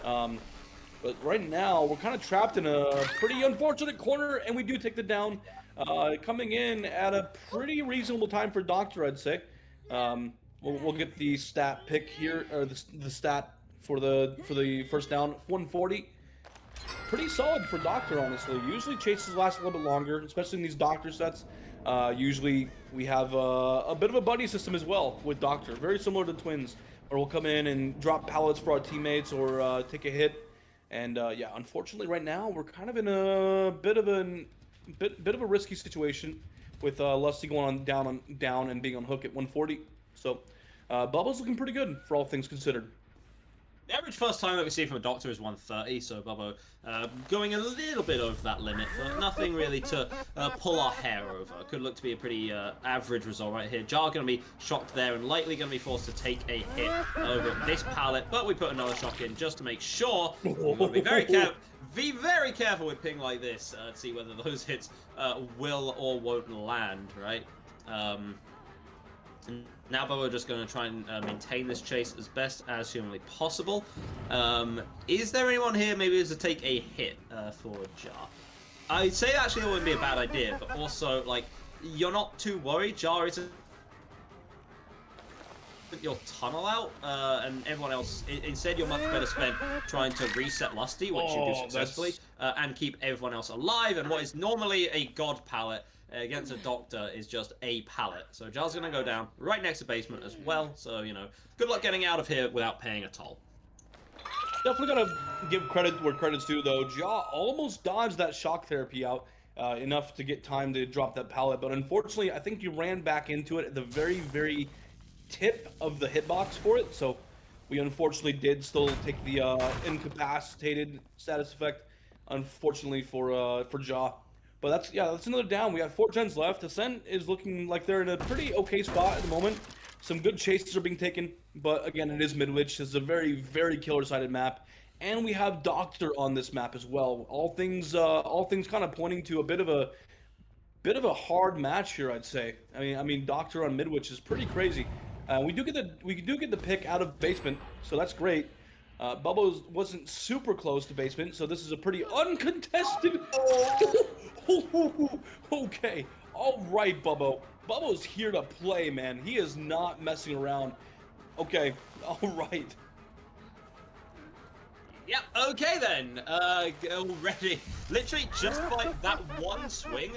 But right now, we're kind of trapped in a pretty unfortunate corner, and we do take the down, coming in at a pretty reasonable time for Doctor, I'd say. We'll get the stat pick here, or the stat for the first down, 140. Pretty solid for Doctor, honestly. Usually chases last a little bit longer, especially in these Doctor sets. Usually we have a bit of a buddy system as well with Doctor, very similar to Twins, where we'll come in and drop pallets for our teammates or take a hit. And yeah, unfortunately, right now we're kind of in a bit of a risky situation with Lusty going down and being on hook at 140. So Bubbo's looking pretty good for all things considered. The average first time that we see from a Doctor is 130, so Bubbo going a little bit over that limit, but nothing really to pull our hair over. Could look to be a pretty average result right here. Jar going to be shocked there and likely going to be forced to take a hit over this pallet, but we put another shock in just to make sure. We'll be very careful with ping like this to see whether those hits will or won't land, right? Now Bubbo just going to try and maintain this chase as best as humanly possible. Is there anyone here maybe to take a hit for Jar? I'd say actually it wouldn't be a bad idea, but also, like, you're not too worried. Jar isn't your tunnel out, and everyone else. Instead, you're much better spent trying to reset Lusty, which you do successfully, and keep everyone else alive. And what is normally a god pallet against a doctor is just a pallet. So Jar's gonna go down right next to basement as well. So, you know, good luck getting out of here without paying a toll. Definitely gotta give credit where credit's due, though. Ja almost dodged that shock therapy out enough to get time to drop that pallet, but unfortunately, I think you ran back into it at the very, very tip of the hitbox for it. So we unfortunately did still take the incapacitated status effect, unfortunately for Ja. But that's another down. We have 4 gens left. Ascent is looking like they're in a pretty okay spot at the moment. Some good chases are being taken, but again, it is Midwich. It's a very, very killer-sided map, and we have Doctor on this map as well. All things kind of pointing to a bit of a hard match here, I'd say. I mean, Doctor on Midwich is pretty crazy. We do get the pick out of basement, so that's great. Bubbles wasn't super close to basement, so this is a pretty uncontested. Okay, all right, Bubbo. Bubbo's here to play, man. He is not messing around. Okay, all right. Yep, okay then. Already, literally just by that one swing,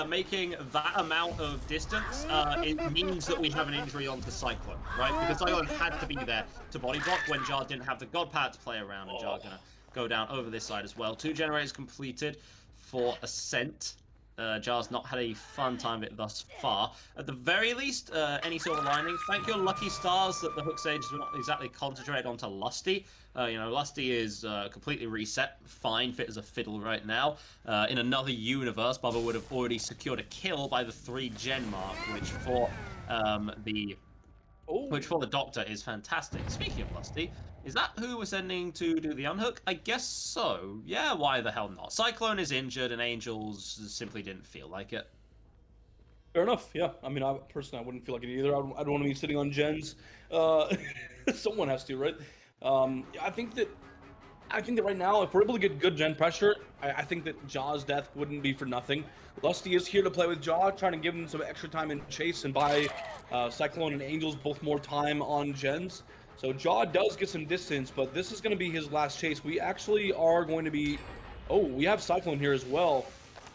making that amount of distance, it means that we have an injury onto Cyclone, right? Because Cyclone had to be there to body block when Jar didn't have the God Pad to play around, and Jar gonna go down over this side as well. 2 generators completed for Ascent. Jar's not had a fun time of it thus far. At the very least, any silver lining. Thank your lucky stars that the hook stages were not exactly concentrated onto Lusty. You know, Lusty is completely reset, fine, fit as a fiddle right now. In another universe, Bubba would have already secured a kill by the 3 gen mark, which for the Doctor is fantastic. Speaking of Lusty, is that who we're sending to do the unhook? I guess so. Yeah, why the hell not? Cyclone is injured, and Angels simply didn't feel like it. Fair enough. Yeah. I mean, personally, I wouldn't feel like it either. I don't want to be sitting on gens. Someone has to, right? I think that right now, if we're able to get good gen pressure, I think that Ja's death wouldn't be for nothing. Lusty is here to play with Ja, trying to give him some extra time in chase and buy Cyclone and Angels both more time on gens. So Ja does get some distance, but this is going to be his last chase. We actually are going to be... Oh, we have Cyclone here as well,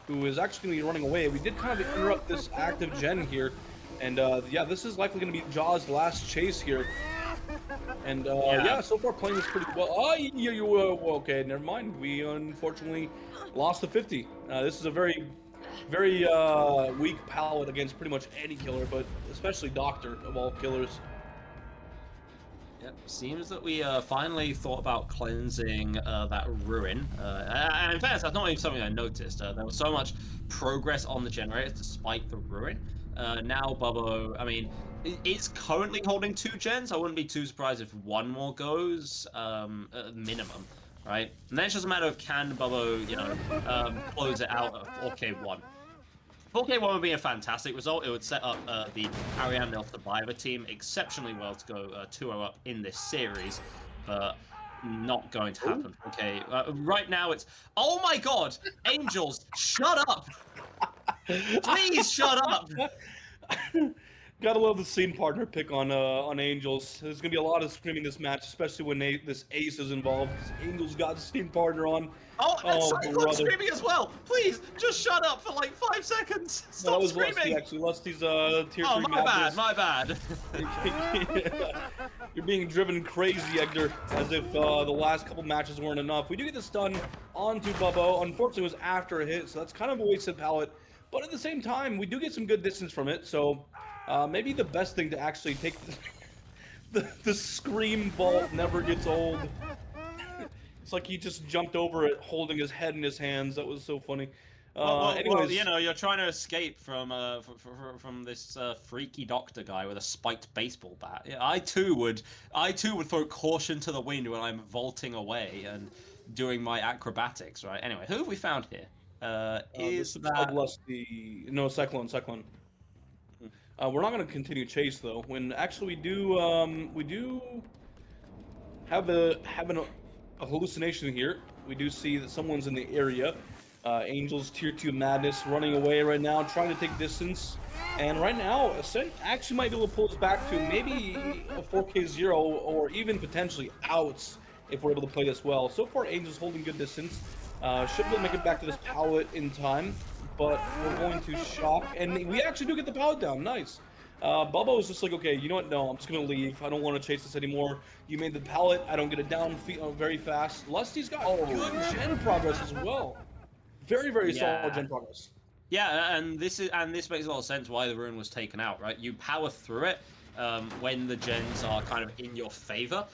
who is actually going to be running away. We did kind of interrupt this active gen here. And yeah, this is likely going to be Ja's last chase here. And yeah, so far playing this pretty well. Oh, okay, never mind. We unfortunately lost to 50. This is a very, very weak palette against pretty much any killer, but especially Doctor of all killers. Yep, seems that we finally thought about cleansing that ruin. And in fact, that's not even something I noticed. There was so much progress on the generators despite the ruin. Now Bubbo, I mean, it's currently holding 2 gens. I wouldn't be too surprised if 1 more goes, at minimum, right? And then it's just a matter of can Bubbo, you know, close it out at 4K1. 4K1 would be a fantastic result. It would set up the Ariandel Survivor team exceptionally well to go 2-0 up in this series, but not going to happen. Okay, right now it's... Oh my god! Angels, shut up! Please shut up! Gotta love the scene partner pick on Angels. There's gonna be a lot of screaming this match, especially when this Ace is involved. Angels got the scene partner on. Oh, and Cyclone's screaming as well. Please, just shut up for like 5 seconds. Stop that was screaming. Lusty, actually. Lusty's tier 3 Oh, my bad. You're being driven crazy, Egdar, as if the last couple matches weren't enough. We do get the stun onto Bubbo. Unfortunately, it was after a hit, so that's kind of a wasted pallet. But at the same time, we do get some good distance from it, so maybe the best thing to actually take the scream vault never gets old. It's like he just jumped over it, holding his head in his hands. That was so funny. Anyways, well, you know, you're trying to escape from this freaky doctor guy with a spiked baseball bat. Yeah, I too would throw caution to the wind when I'm vaulting away and doing my acrobatics. Right. Anyway, who have we found here? Is that Lusty? No, Cyclone. We're not going to continue chase though. When actually we do have a hallucination here. We do see that someone's in the area. Angels tier 2 madness running away right now, trying to take distance. And right now, Ascent actually might be able to pull us back to maybe a 4K0 or even potentially outs if we're able to play this well. So far, Angels holding good distance. Should be able to make it back to this pallet in time, but we're going to shock. And we actually do get the pallet down. Nice. Bubba was just like, okay, you know what? No, I'm just going to leave. I don't want to chase this anymore. You made the pallet. I don't get it down very fast. Lusty's got good gen progress as well. Very, very solid gen progress. Yeah, and this makes a lot of sense why the rune was taken out, right? You power through it when the gens are kind of in your favor.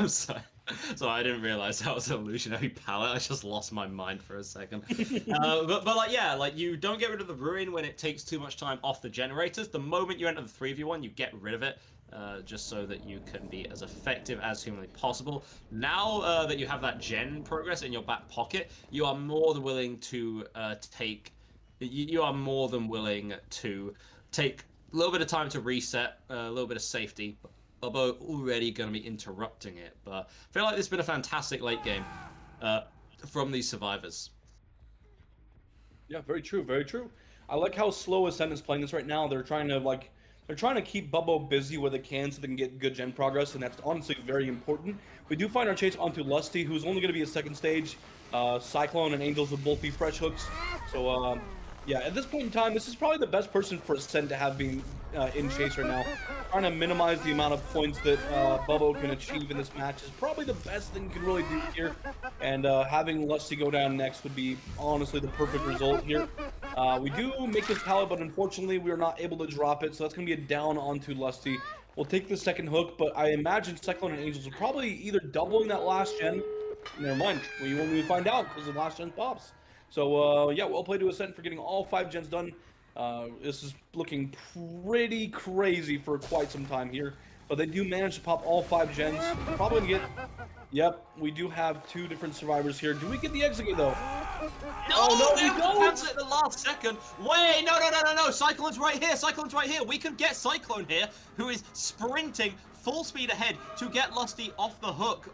So I didn't realize that was an illusionary palette. I just lost my mind for a second. But like, yeah, like you don't get rid of the ruin when it takes too much time off the generators. The moment you enter the 3v1, you get rid of it. Just so that you can be as effective as humanly possible. Now that you have that gen progress in your back pocket, you are more than willing to take. You are more than willing to take a little bit of time to reset, a little bit of safety. Bubba already going to be interrupting it, but I feel like it's been a fantastic late game from these survivors. Yeah, very true, very true. I like how slow Ascent is playing this right now. They're trying to keep Bubbo busy where they can so they can get good gen progress, and that's honestly very important. We do find our chase onto Lusty, who's only going to be a second stage. Cyclone and Angels will both be fresh hooks. So, yeah, at this point in time, this is probably the best person for Ascent to have being in chase right now. Trying to minimize the amount of points that Bubbo can achieve in this match is probably the best thing you can really do here. And having Lusty go down next would be honestly the perfect result here. We do make this pallet, but unfortunately we are not able to drop it, so that's going to be a down onto Lusty. We'll take the second hook, but I imagine Cyclone and Angels are probably either doubling that last gen. Never mind, we won't find out because the last gen pops. So yeah, well played to Ascent for getting all 5 gens done. This is looking pretty crazy for quite some time here, but they do manage to pop all 5 gens. Probably gonna get. Yep, we do have 2 different survivors here. Do we get the exit though? No, we don't. Cancel it the last second. Wait, no. Cyclone's right here. Cyclone's right here. We can get Cyclone here, who is sprinting full speed ahead to get Lusty off the hook.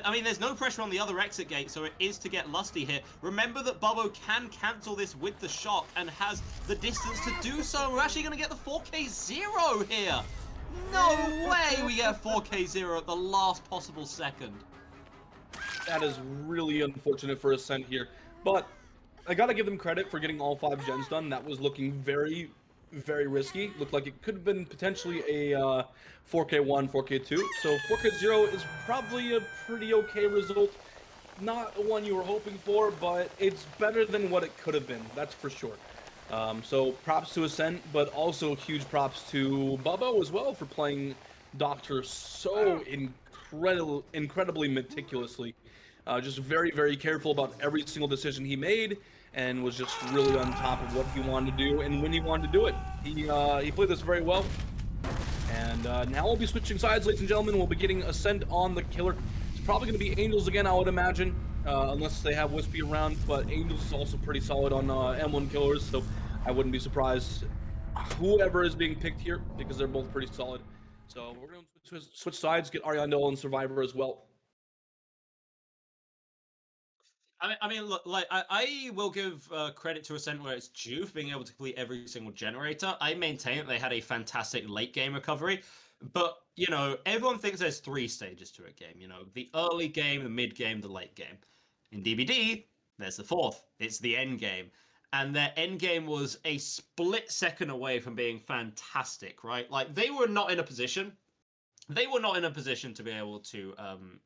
I mean, there's no pressure on the other exit gate, so it is to get Lusty here. Remember that Bubbo can cancel this with the shock and has the distance to do so. We're actually going to get the 4K0 here. No way we get a 4K0 at the last possible second. That is really unfortunate for Ascent here, but I gotta give them credit for getting all 5 gens done. That was looking very, very risky. Looked like it could have been potentially a 4K1, 4K2. So 4K0 is probably a pretty okay result. Not one you were hoping for, but it's better than what it could have been. That's for sure. So props to Ascent, but also huge props to Bubbo as well for playing Doctor so incredibly meticulously. Just very, very careful about every single decision he made, and was just really on top of what he wanted to do and when he wanted to do it. He played this very well. And now we'll be switching sides, ladies and gentlemen. We'll be getting Ascent on the killer. It's probably going to be Angels again, I would imagine, unless they have Wispy around. But Angels is also pretty solid on M1 killers, so I wouldn't be surprised whoever is being picked here, because they're both pretty solid. So we're going to switch sides, get Ariandel and Survivor as well. I mean, look, like I will give credit to Ascent where it's due for being able to complete every single generator. I maintain that they had a fantastic late game recovery, but you know, everyone thinks there's 3 stages to a game. You know, the early game, the mid game, the late game. In DBD, there's the 4th. It's the end game, and their end game was a split second away from being fantastic. Right, like they were not in a position. They were not in a position to be able to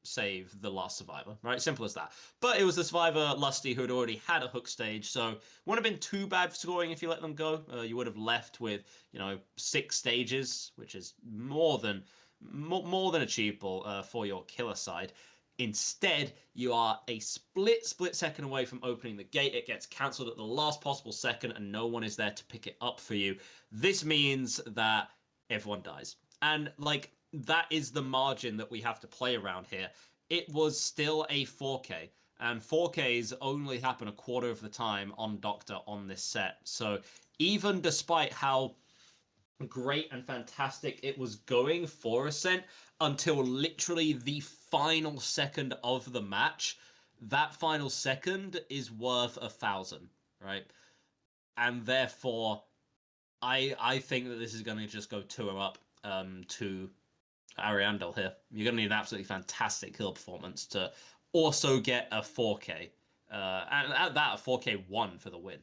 save the last survivor, right? Simple as that. But it was the survivor, Lusty, who had already had a hook stage, so wouldn't have been too bad for scoring if you let them go. You would have left with, you know, 6 stages, which is more than achievable for your killer side. Instead, you are a split second away from opening the gate. It gets cancelled at the last possible second, and no one is there to pick it up for you. This means that everyone dies. And, like, that is the margin that we have to play around here. It was still a 4K, and 4Ks only happen a quarter of the time on Doctor on this set. So even despite how great and fantastic it was going for Ascent until literally the final second of the match, that final second is worth 1,000, right? And therefore, I think that this is going to just go 2-0 up to Ariandel here. You're going to need an absolutely fantastic kill performance to also get a 4K. And at that, a 4K1 for the win.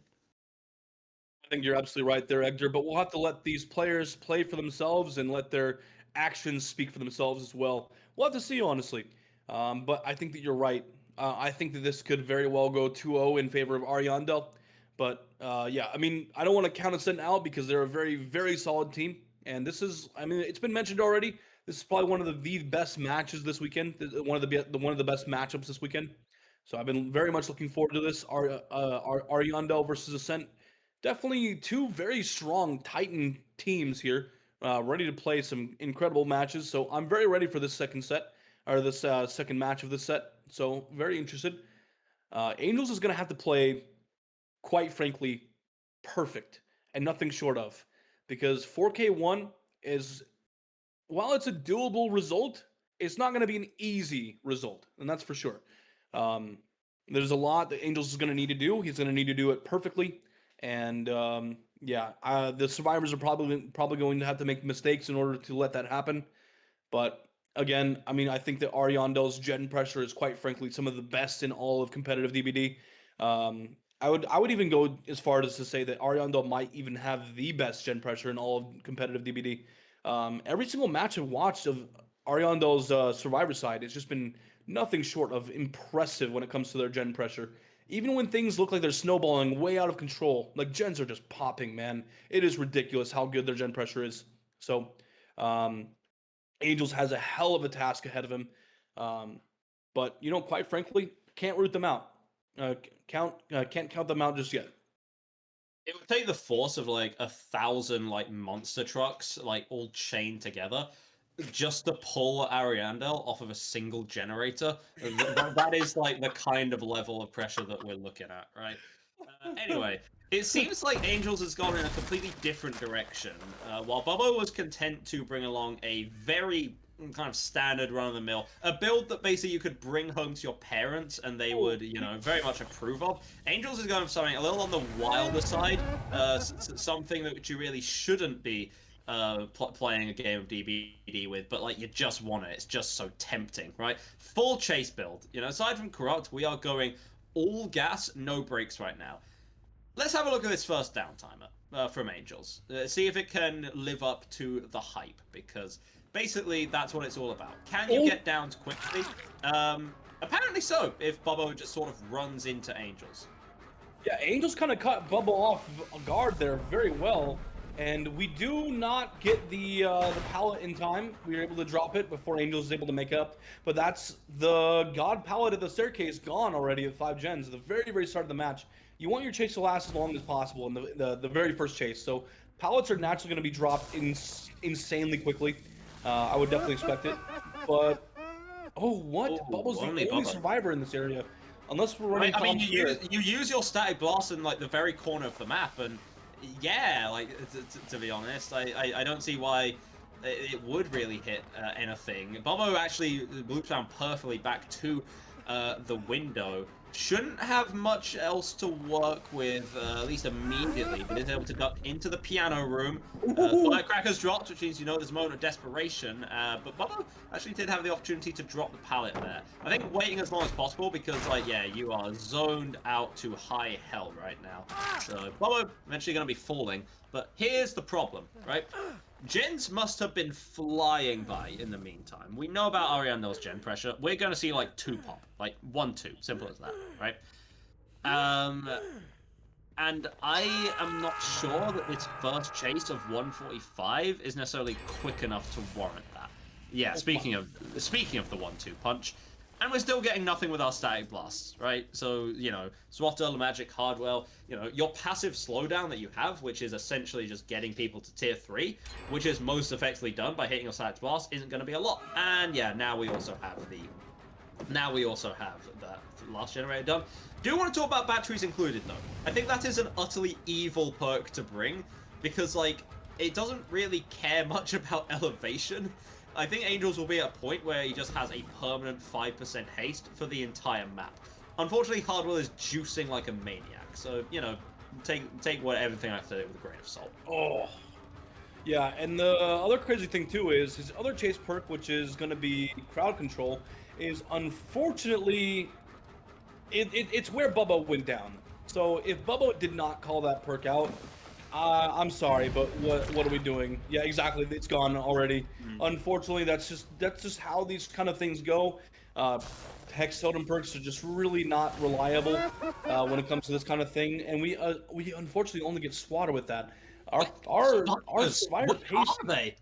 I think you're absolutely right there, Egdar, but we'll have to let these players play for themselves and let their actions speak for themselves as well. We'll have to see, honestly. But I think that you're right. I think that this could very well go 2-0 in favor of Ariandel. But yeah, I mean, I don't want to count Ascent out because they're a very, very solid team. And this is, I mean, it's been mentioned already. This is probably one of the best matches this weekend. One of the best matchups this weekend. So I've been very much looking forward to this. Ariandel versus Ascent. Definitely two very strong Titan teams here, ready to play some incredible matches. So I'm very ready for this second set, or this second match of this set. So very interested. Angels is going to have to play, quite frankly, perfect and nothing short of, because 4K1 is, while it's a doable result, it's not going to be an easy result, and that's for sure. There's a lot that Angels is going to need to do. He's going to need to do it perfectly. And yeah, the survivors are probably going to have to make mistakes in order to let that happen. But again, I mean, I think that Ariandel's gen pressure is quite frankly some of the best in all of competitive DBD. I would even go as far as to say that Ariandel might even have the best gen pressure in all of competitive DBD. Every single match I've watched of Ariandel's survivor side, it's just been nothing short of impressive when it comes to their gen pressure. Even when things look like they're snowballing way out of control, like gens are just popping, man. It is ridiculous how good their gen pressure is. So, Angels has a hell of a task ahead of him. But, you know, quite frankly, can't root them out. Can't count them out just yet. It would take the force of like 1,000 like monster trucks, like all chained together, just to pull Ariandel off of a single generator. That is like the kind of level of pressure that we're looking at, right? Anyway, it seems like Angels has gone in a completely different direction. While Bobo was content to bring along a very kind of standard run-of-the-mill, a build that basically you could bring home to your parents and they would, you know, very much approve of. Angels is going for something a little on the wilder side, something that you really shouldn't be playing a game of DBD with, but like you just want it. It's just so tempting, right? Full chase build. You know, aside from corrupt, we are going all gas, no brakes right now. Let's have a look at this first downtimer from Angels. See if it can live up to the hype, because basically that's what it's all about. Can you get downs quickly? Apparently so, if Bobo just sort of runs into Angels. Yeah, Angels kind of cut Bobo off guard there very well. And we do not get the pallet in time. We were able to drop it before Angels is able to make up. But that's the God pallet at the staircase gone already at 5 gens at the very, very start of the match. You want your chase to last as long as possible in the very first chase. So pallets are naturally going to be dropped insanely quickly. I would definitely expect it. But, oh, what? Oh, Bubba's the only survivor in this area. Unless we're running you use your static blast in like the very corner of the map, and yeah, like to be honest, I don't see why it would really hit anything. Bobo actually loops down perfectly back to the window. Shouldn't have much else to work with, at least immediately, but is able to duck into the piano room. Firecrackers dropped, which means, you know, there's a moment of desperation, but Bobo actually did have the opportunity to drop the pallet there. I think waiting as long as possible, because, like, yeah, you are zoned out to high hell right now. So Bobo eventually going to be falling, but here's the problem, right? Gens must have been flying by in the meantime. We know about Ariandel's gen pressure. We're going to see like 2 pop, like 1-2, simple as that, right? And I am not sure that this first chase of 145 is necessarily quick enough to warrant that. Yeah, speaking of the 1-2 punch, and we're still getting nothing with our static blasts, right? So, you know, Swatter, Magic, Hardwell, you know, your passive slowdown that you have, which is essentially just getting people to tier 3, which is most effectively done by hitting your static blast, isn't going to be a lot. And yeah, now we also have that last generator done. Do want to talk about batteries included, though. I think that is an utterly evil perk to bring, because, like, it doesn't really care much about elevation. I think Angels will be at a point where he just has a permanent 5% haste for the entire map. unfortunately, Hardwell is juicing like a maniac. So, you know, take everything I have to do with a grain of salt. Oh. Yeah, and the other crazy thing too is his other chase perk, which is going to be crowd control, is unfortunately it's where Bubba went down. So if Bubba did not call that perk out, I'm sorry, but what are we doing? Yeah, exactly. It's gone already. Unfortunately, that's just how these kind of things go. Hex totem perks are just really not reliable when it comes to this kind of thing, and we unfortunately only get swatted with that. Our survivor What pace, are they?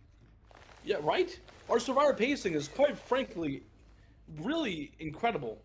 yeah, right. Our survivor pacing is quite frankly really incredible.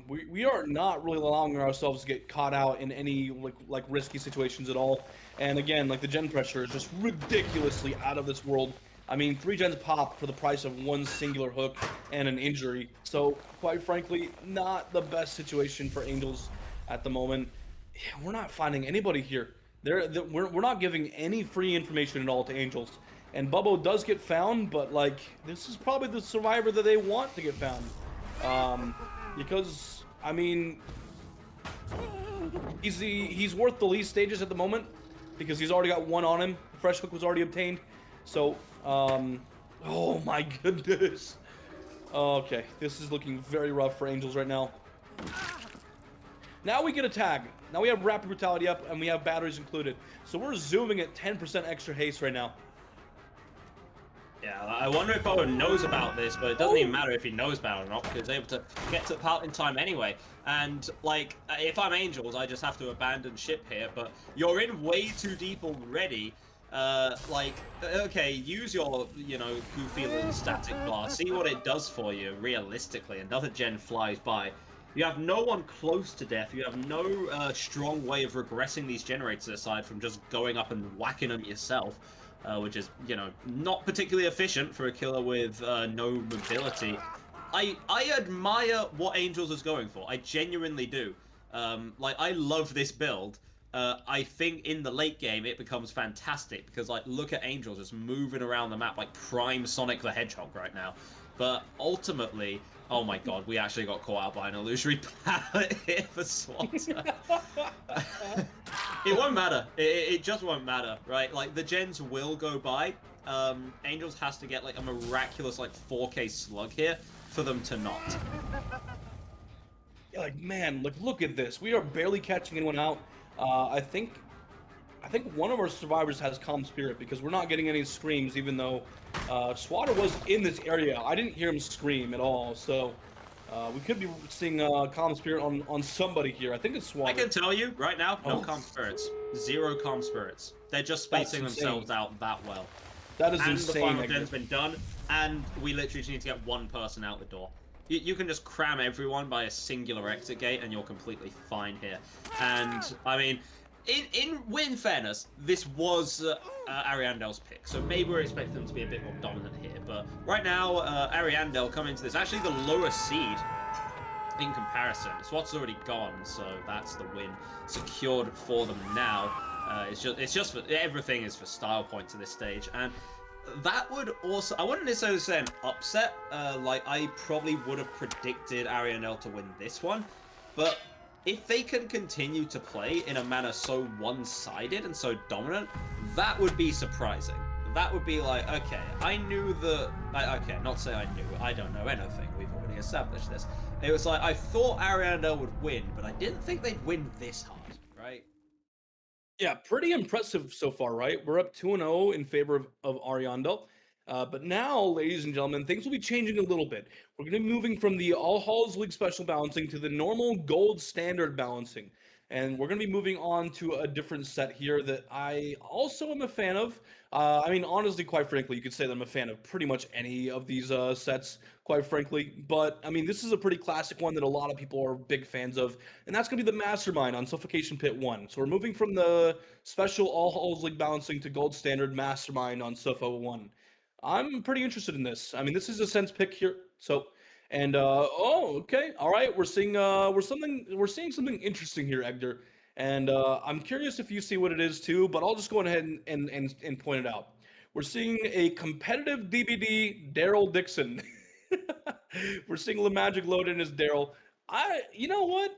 We are not really allowing ourselves to get caught out in any like risky situations at all. And again, like the gen pressure is just ridiculously out of this world. I mean, 3 gens pop for the price of 1 singular hook and an injury. So quite frankly, not the best situation for Angels at the moment. Yeah, we're not finding anybody here. We're not giving any free information at all to Angels. And Bubbo does get found, but like this is probably the survivor that they want to get found. Because I mean, he's worth the least stages at the moment because he's already got 1 on him. Fresh hook was already obtained. So, oh my goodness. Okay, this is looking very rough for Angels right now. Now we get a tag. Now we have rapid brutality up and we have batteries included. So we're zooming at 10% extra haste right now. Yeah, I wonder if Owen knows about this, but it doesn't even matter if he knows about it or not, because he's able to get to the pallet in time anyway. And, like, if I'm Angels, I just have to abandon ship here, but you're in way too deep already. Like, okay, use your, you know, goofy little static blast, see what it does for you, realistically. Another gen flies by. You have no one close to death, you have no strong way of regressing these generators aside from just going up and whacking them yourself. Which is, you know, not particularly efficient for a killer with no mobility. I admire what Angels is going for. I genuinely do. Like, I love this build. I think in the late game it becomes fantastic because, like, look at Angels just moving around the map like prime Sonic the Hedgehog right now. But ultimately, oh my god, we actually got caught out by an illusory pallet here for Swatter. It won't matter. It just won't matter, right? Like, the gens will go by. Angels has to get, like, a miraculous, like, 4K slug here for them to not. Yeah, like, man, look at this. We are barely catching anyone out. I think one of our survivors has Calm Spirit because we're not getting any screams, even though Swatter was in this area. I didn't hear him scream at all, so we could be seeing Calm Spirit on somebody here. I think it's Swatter. I can tell you right now, no Calm Spirits. 0 Calm Spirits. They're just spacing themselves out that well. That is and insane. And the final gen's been done, and we literally just need to get 1 person out the door. You can just cram everyone by a singular exit gate, and you're completely fine here. And, I mean, in fairness, this was Ariandel's pick, so maybe we're expecting them to be a bit more dominant here. But right now, Ariandel coming into this, actually the lowest seed in comparison. Swat's already gone, so that's the win secured for them now. It's just for, everything is for style points at this stage, and that would also, I wouldn't necessarily say an upset. Like, I probably would have predicted Ariandel to win this one, but if they can continue to play in a manner so one-sided and so dominant, that would be surprising. That would be like, okay, I knew the... Okay, not say I knew, I don't know anything, we've already established this. It was like, I thought Ariandel would win, but I didn't think they'd win this hard, right? Yeah, pretty impressive so far, right? We're up 2-0 in favor of Ariandel. But now, ladies and gentlemen, things will be changing a little bit. We're going to be moving from the All Hallows League special balancing to the normal gold standard balancing. And we're going to be moving on to a different set here that I also am a fan of. I mean, honestly, quite frankly, you could say that I'm a fan of pretty much any of these sets, quite frankly. But, I mean, this is a pretty classic one that a lot of people are big fans of. And that's going to be the Mastermind on Suffocation Pit 1. So we're moving from the special All Hallows League balancing to gold standard Mastermind on Suffo 1. I'm pretty interested in this. I mean, this is a sense pick here. So, and oh, okay, all right. We're seeing something interesting here, Egdar. And I'm curious if you see what it is too. But I'll just go ahead and point it out. We're seeing a competitive DBD Daryl Dixon. We're seeing LeMagic load in as Daryl. You know what?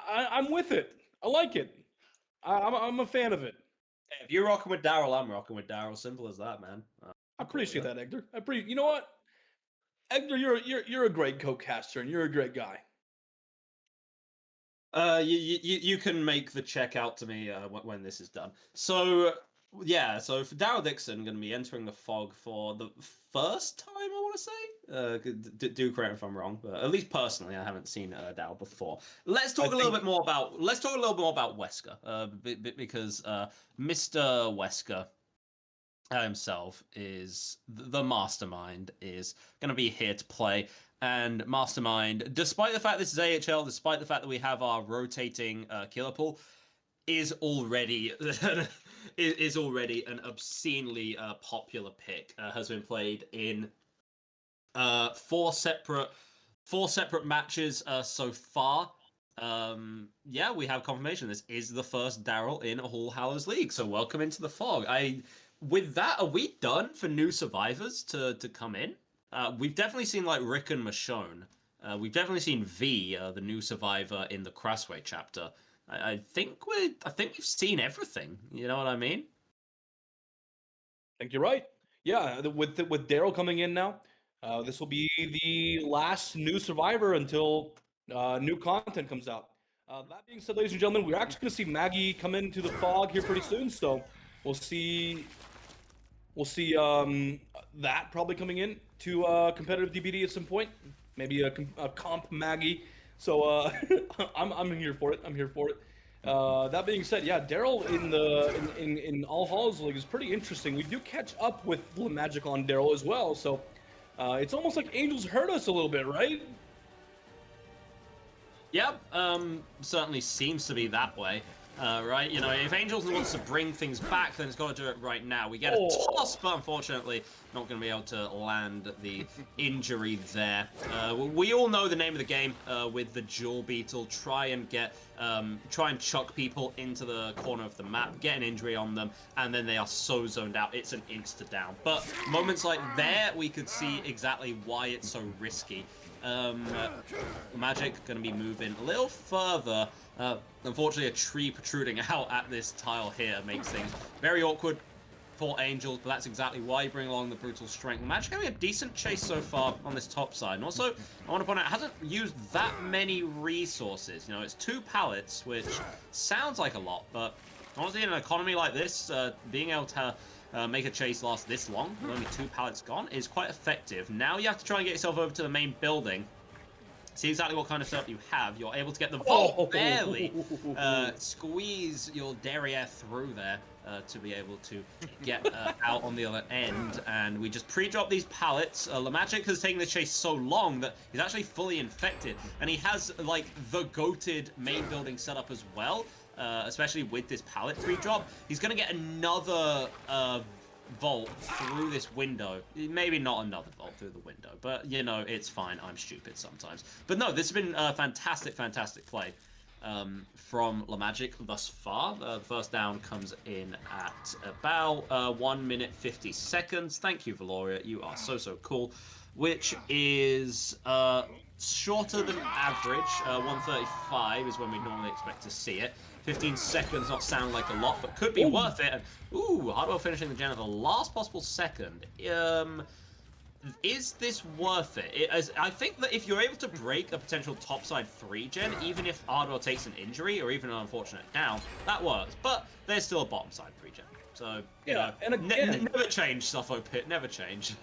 I'm with it. I like it. I'm a fan of it. If you're rocking with Daryl, I'm rocking with Daryl. Simple as that, man. I appreciate that, Egdar. You know what, Egdar, you're a great co-caster and you're a great guy. You can make the check out to me when this is done. So yeah, so for Daryl Dixon, going to be entering the fog for the first time, I want to say. Do correct me if I'm wrong, but at least personally, I haven't seen Daryl before. Let's talk a little bit more about Wesker, because Mr. Wesker himself is the mastermind, is going to be here to play. And Mastermind, despite the fact this is AHL, despite the fact that we have our rotating killer pool, is already is already an obscenely popular pick. Has been played in four separate matches so far. Yeah, we have confirmation. This is the first Daryl in a Hallows League. So welcome into the fog. With that, are we done for new survivors to come in? We've definitely seen like Rick and Michonne. We've definitely seen V, the new survivor in the Crossway chapter. I think we've seen everything. You know what I mean? I think you're right. Yeah, with Daryl coming in now, this will be the last new survivor until new content comes out. That being said, ladies and gentlemen, we're actually going to see Maggie come into the fog here pretty soon. So we'll see that probably coming in to competitive DBD at some point. Maybe a comp Maggie. So I'm here for it. I'm here for it. That being said, yeah, Daryl in All Hallows League is pretty interesting. We do catch up with Magic on Daryl as well, so it's almost like Angels hurt us a little bit, right? Yep, certainly seems to be that way. Right, you know, if Angels wants to bring things back, then it's got to do it right now. We get a toss, but unfortunately, not going to be able to land the injury there. We all know the name of the game with the Jewel Beetle. Try and chuck people into the corner of the map, get an injury on them, and then they are so zoned out, it's an insta down. But moments like there, we could see exactly why it's so risky. Magic going to be moving a little further. Unfortunately, a tree protruding out at this tile here makes things very awkward for Angels, but that's exactly why you bring along the Brutal Strength. Magic having a decent chase so far on this top side. And also, I want to point out, it hasn't used that many resources. You know, it's 2 pallets, which sounds like a lot, but honestly, in an economy like this, being able to make a chase last this long, with only 2 pallets gone, is quite effective. Now you have to try and get yourself over to the main building. See exactly what kind of setup you have. You're able to get the vault barely. Squeeze your derriere through there to be able to get out on the other end. And we just pre-drop these pallets. Magic has taken the chase so long that he's actually fully infected. And he has, like, the goated main building setup as well. Especially with this pallet pre-drop. He's going to get another vault through this window. Maybe not another vault through the window, but you know, it's fine. I'm stupid sometimes. But no, this has been a fantastic play from Magic thus far. The first down comes in at about 1 minute 50 seconds. Thank you, Valoria. You are so cool. Which is shorter than average. 1:35 is when we normally expect to see it. 15 seconds not sound like a lot, but could be worth it. And, ooh, Hardwell finishing the gen at the last possible second. Is this worth it? I think that if you're able to break a potential topside 3 gen, even if Hardwell takes an injury or even an unfortunate down, that works. But there's still a bottom side 3 gen. So, yeah, and again, never change, Suffo Pit, never change.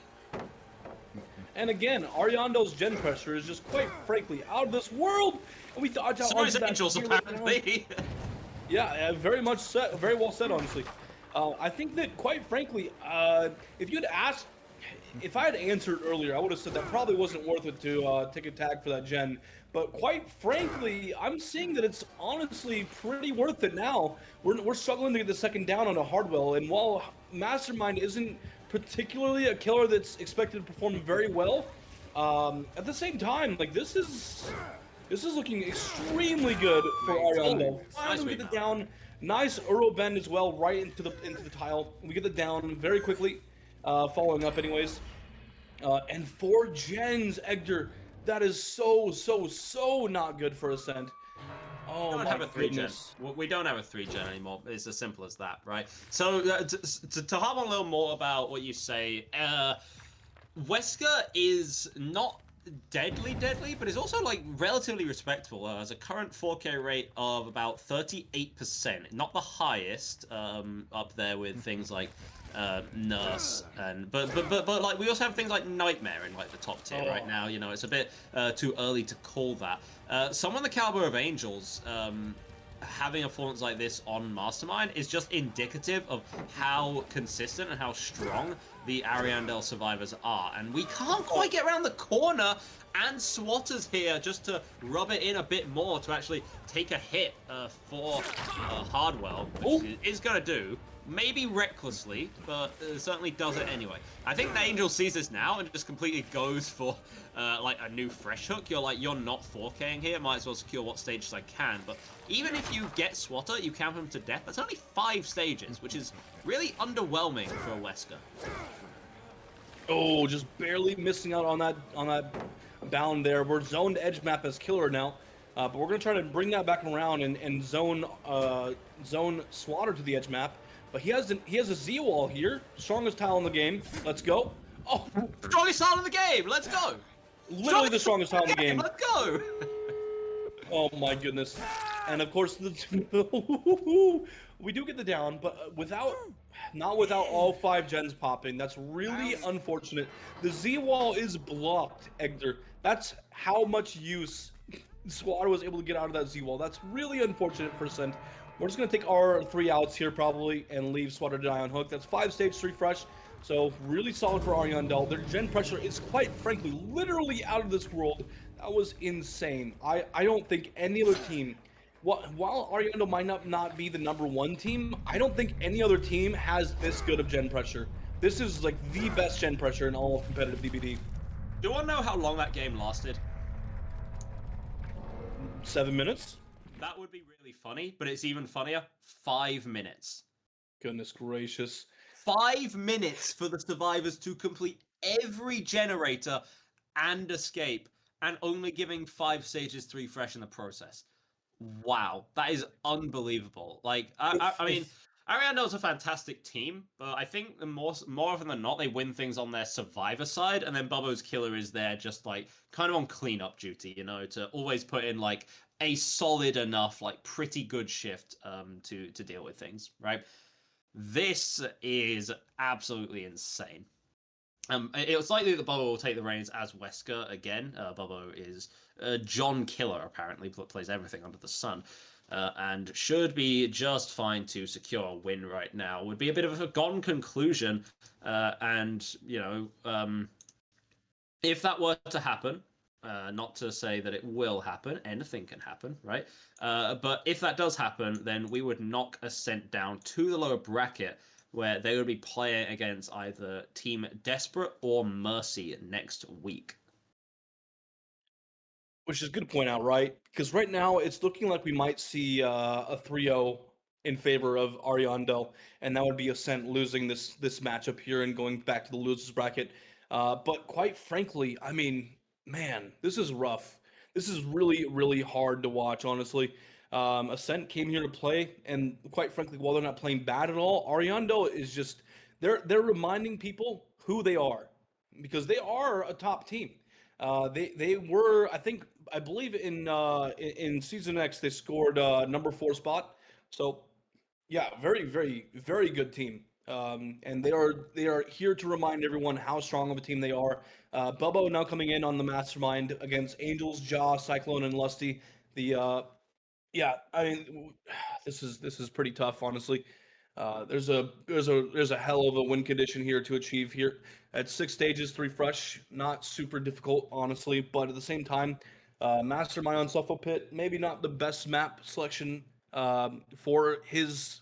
And again, Ariandel's gen pressure is just quite frankly out of this world. And we dodge out so is Angels, apparently. Yeah, very much said, very well said, honestly. I think that, quite frankly, if you had asked, if I had answered earlier, I would have said that probably wasn't worth it to take a tag for that gen. But quite frankly, I'm seeing that it's honestly pretty worth it now. We're struggling to get the second down on a Hardwell, and while Mastermind isn't particularly a killer that's expected to perform very well, at the same time, like this is looking extremely good for Ariandel. Finally, we get the down. Nice Euro bend as well, right into the tile. We get the down very quickly, following up anyways. And 4 gens, Egdar. That is so not good for Ascent. Oh We don't my have a 3 gen. goodness. We don't have a 3 gen anymore. It's as simple as that, right? So to harp on a little more about what you say, Wesker is not deadly, but is also like relatively respectable. Has a current 4K rate of about 38%, not the highest, up there with things like Nurse and but like we also have things like Nightmare in like the top tier right now. You know, it's a bit too early to call that. Someone the caliber of Angels. Having a performance like this on Mastermind is just indicative of how consistent and how strong the Ariandel survivors are. And we can't quite get around the corner, and Swatter's here just to rub it in a bit more to actually take a hit for Hardwell, which is going to do. Maybe recklessly, but certainly does it anyway. I think the Angel sees this now and just completely goes for like a new fresh hook. You're not 4King here, might as well secure what stages I can. But even if you get Swatter, you camp him to death. That's only 5 stages, which is really underwhelming for a Wesker. Oh, just barely missing out on that bound there. We're zoned edge map as killer now. But we're gonna try to bring that back around and zone Swatter to the edge map. But he has a Z wall here, strongest tile in the game. Let's go. Oh, strongest tile in the game. Let's go. Literally the strongest tile in the game. Let's go. Oh my goodness. And of course, we do get the down, but not without all 5 gens popping. That's really unfortunate. The Z wall is blocked, Egdar. That's how much use Swatter was able to get out of that Z wall. That's really unfortunate for Ascent. We're just going to take our 3 outs here probably and leave Swatter to die on hook. That's 5 stage 3 fresh. So really solid for Ariandel. Their gen pressure is quite frankly literally out of this world. That was insane. I don't think any other team, while Ariandel might not be the #1 team, I don't think any other team has this good of gen pressure. This is like the best gen pressure in all of competitive DBD. Do you want to know how long that game lasted? 7 minutes? That would be really funny, but it's even funnier. 5 minutes. Goodness gracious. 5 minutes for the survivors to complete every generator and escape, and only giving 5 stages 3 fresh in the process. Wow, that is unbelievable. Like, I mean, Ariandel's a fantastic team, but I think more often than not, they win things on their survivor side, and then Bubbo's killer is there just like kind of on cleanup duty, you know, to always put in like a solid enough, like pretty good shift to deal with things, right? This is absolutely insane. It was likely that Bubbo will take the reins as Wesker again. Bubbo is John Killer, apparently, plays everything under the sun. And should be just fine to secure a win right now. Would be a bit of a gone conclusion. And, you know, if that were to happen, not to say that it will happen, anything can happen, right? But if that does happen, then we would knock Ascent down to the lower bracket, where they would be playing against either Team Desperate or Mercy next week. Which is good to point out, right? Because right now it's looking like we might see a 3-0 in favor of Ariandel, and that would be Ascent losing this matchup here and going back to the losers bracket. But quite frankly, I mean, man, this is rough. This is really, really hard to watch, honestly. Ascent came here to play, and quite frankly, while they're not playing bad at all, Ariandel is just they're reminding people who they are, because they are a top team. They were, I believe in Season X they scored number 4 spot. So yeah, very, very, very good team. And they are here to remind everyone how strong of a team they are. Bubbo now coming in on the Mastermind against Angels, Jaw, Cyclone, and Lusty. Yeah, I mean, this is pretty tough, honestly. There's a hell of a win condition here to achieve here at 6 stages, 3 fresh. Not super difficult, honestly, but at the same time, Mastermind on Suffo Pit, maybe not the best map selection for his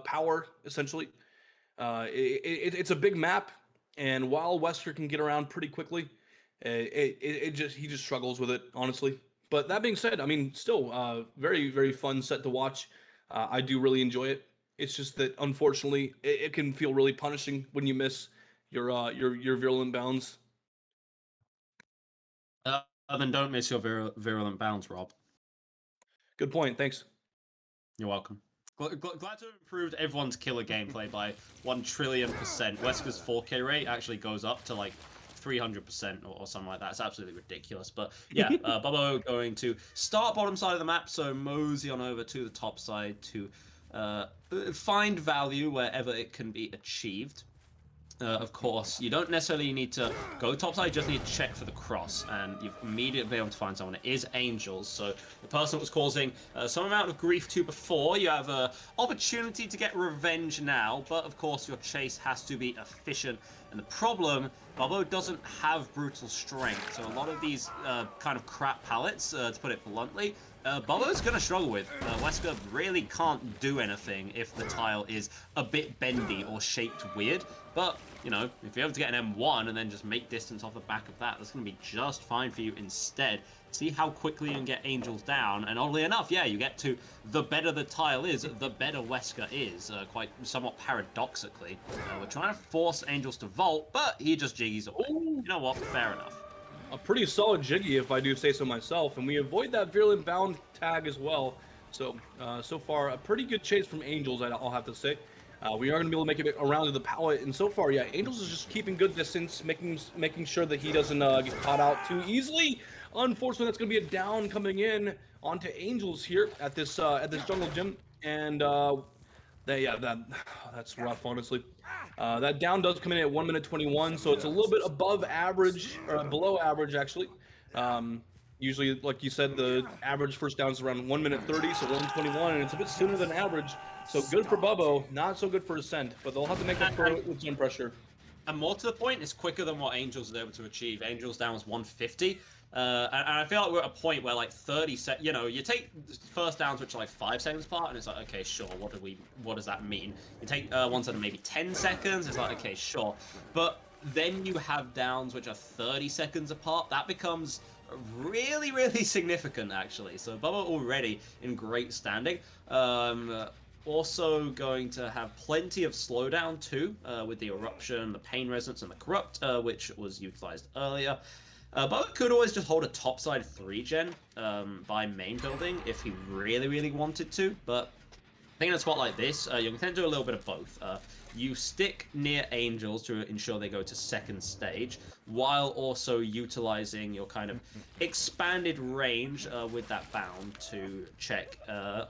power, essentially. It's a big map, and while Wesker can get around pretty quickly, he just struggles with it, honestly. But that being said, I mean, still very, very fun set to watch. I do really enjoy it. It's just that unfortunately, it can feel really punishing when you miss your virulent bounds. And then don't miss your virulent bounce, Rob. Good point. Thanks. You're welcome. Glad to have improved everyone's killer gameplay by 1,000,000,000%. Wesker's 4K rate actually goes up to like 300% or something like that. It's absolutely ridiculous. But yeah, Bubbo going to start bottom side of the map, so mosey on over to the top side to find value wherever it can be achieved. Of course, you don't necessarily need to go topside, you just need to check for the cross, and you've immediately been able to find someone. It is Angels, so the person that was causing some amount of grief to before, you have an opportunity to get revenge now, but of course your chase has to be efficient. And the problem, Bubbo doesn't have brutal strength, so a lot of these kind of crap pallets, to put it bluntly, Bubbo's going to struggle with. Wesker really can't do anything if the tile is a bit bendy or shaped weird. But, you know, if you're able to get an M1 and then just make distance off the back of that, that's going to be just fine for you instead. See how quickly you can get Angels down, and oddly enough, yeah, you get to the better the tile is, the better Wesker is, quite somewhat paradoxically. We're trying to force Angels to vault, but he just jiggies away. You know what? Fair enough. A pretty solid jiggy, if I do say so myself, and we avoid that virulent bound tag as well. So, so far, a pretty good chase from Angels, I'll have to say. We are going to be able to make it around to the pallet, and so far, yeah, Angels is just keeping good distance, making sure that he doesn't get caught out too easily. Unfortunately, that's going to be a down coming in onto Angels here at this jungle gym, and that's rough, honestly. That down does come in at 1:21, so it's a little bit above average, or below average, actually. Usually, like you said, the average first down is around 1:30, so 1:21, and it's a bit sooner than average. So good for Bubbo, not so good for Ascent, but they'll have to make up for it with some pressure. And more to the point, it's quicker than what Angels is able to achieve. Angels down was 150. And I feel like we're at a point where like 30 seconds, you know, you take first downs which are like 5 seconds apart, and it's like, okay, sure, what does that mean? You take ones that are maybe 10 seconds, it's like, okay, sure. But then you have downs which are 30 seconds apart. That becomes really, really significant, actually. So Bubba already in great standing. Also going to have plenty of slowdown too, with the Eruption, the Pain Resonance, and the Corrupt, which was utilized earlier. Bubba could always just hold a topside 3-gen by main building if he really, really wanted to, but I think in a spot like this, you can tend to do a little bit of both. You stick near Angels to ensure they go to second stage, while also utilizing your kind of expanded range with that bound to check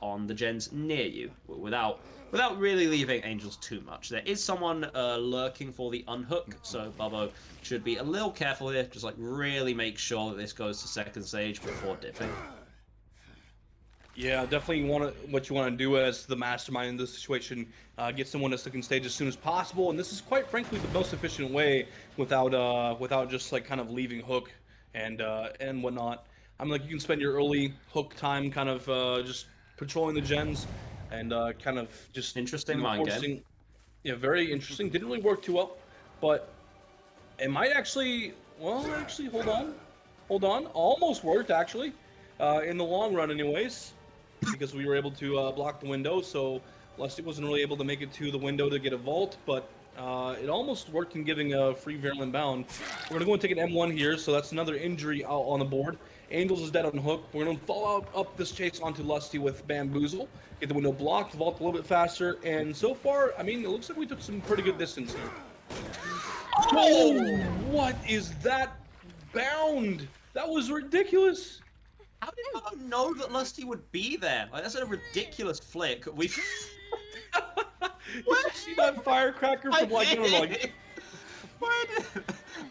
on the gens near you, without really leaving Angels too much. There is someone lurking for the unhook, so Bubbo should be a little careful here, just like really make sure that this goes to second stage before dipping. Yeah, definitely what you want to do as the mastermind in this situation, get someone to second stage as soon as possible, and this is quite frankly the most efficient way without just like kind of leaving hook and whatnot. I mean, like, you can spend your early hook time kind of just patrolling the gens and kind of just interesting mind game. Yeah, very interesting. Didn't really work too well, but it might actually. Well, actually, hold on. Almost worked actually, in the long run, anyways. Because we were able to block the window, so Lusty wasn't really able to make it to the window to get a vault, but it almost worked in giving a free virulent bound. We're going to go and take an M1 here, so that's another injury out on the board. Angels is dead on hook. We're going to follow up this chase onto Lusty with Bamboozle, get the window blocked, vault a little bit faster, and so far, I mean, it looks like we took some pretty good distance here. Oh! What is that bound? That was ridiculous! How did I know that Lusty would be there? Like, that's a ridiculous flick. Did you see that firecracker from like, you know, like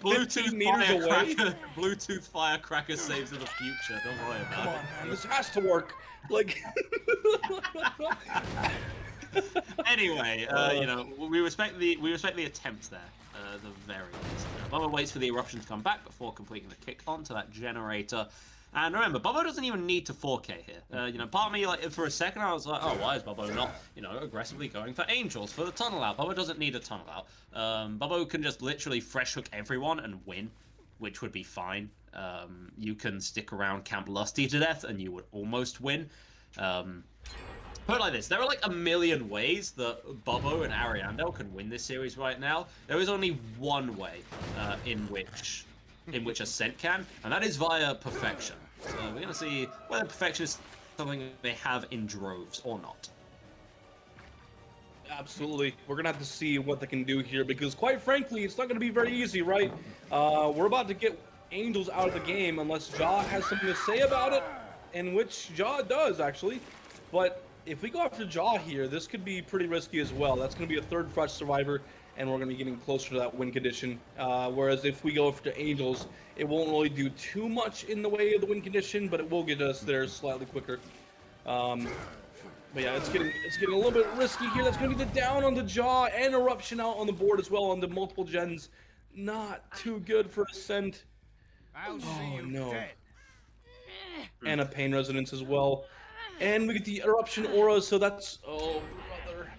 Bluetooth firecracker saves in the future. Don't worry about it. Come on, man, this has to work. Like. Anyway, you know, we respect the attempt there. The very least. Bubba waits for the eruption to come back before completing the kick onto that generator. And remember, Bubbo doesn't even need to 4K here. You know, part of me, like, for a second, I was like, oh, why is Bubbo not, you know, aggressively going for Angels, for the tunnel out? Bubbo doesn't need a tunnel out. Bubbo can just literally fresh hook everyone and win, which would be fine. You can stick around Camp Lusty to death, and you would almost win. Put it like this, there are like a million ways that Bubbo and Ariandel can win this series right now. There is only one way in which in which Ascent can, and that is via Perfection. So we're going to see whether Perfection is something they have in droves or not. Absolutely. We're going to have to see what they can do here because, quite frankly, it's not going to be very easy, right? We're about to get Angels out of the game unless Jaw has something to say about it, in which Jaw does, actually. But if we go after Jaw here, this could be pretty risky as well. That's going to be a third fresh survivor, and we're going to be getting closer to that win condition. Whereas if we go after Angels, it won't really do too much in the way of the win condition, but it will get us there slightly quicker. But yeah, it's getting a little bit risky here. That's going to be the down on the Jaw and Eruption out on the board as well on the multiple gens. Not too good for Ascent. Oh no. And a Pain Resonance as well. And we get the Eruption Aura, so that's... Oh, brother.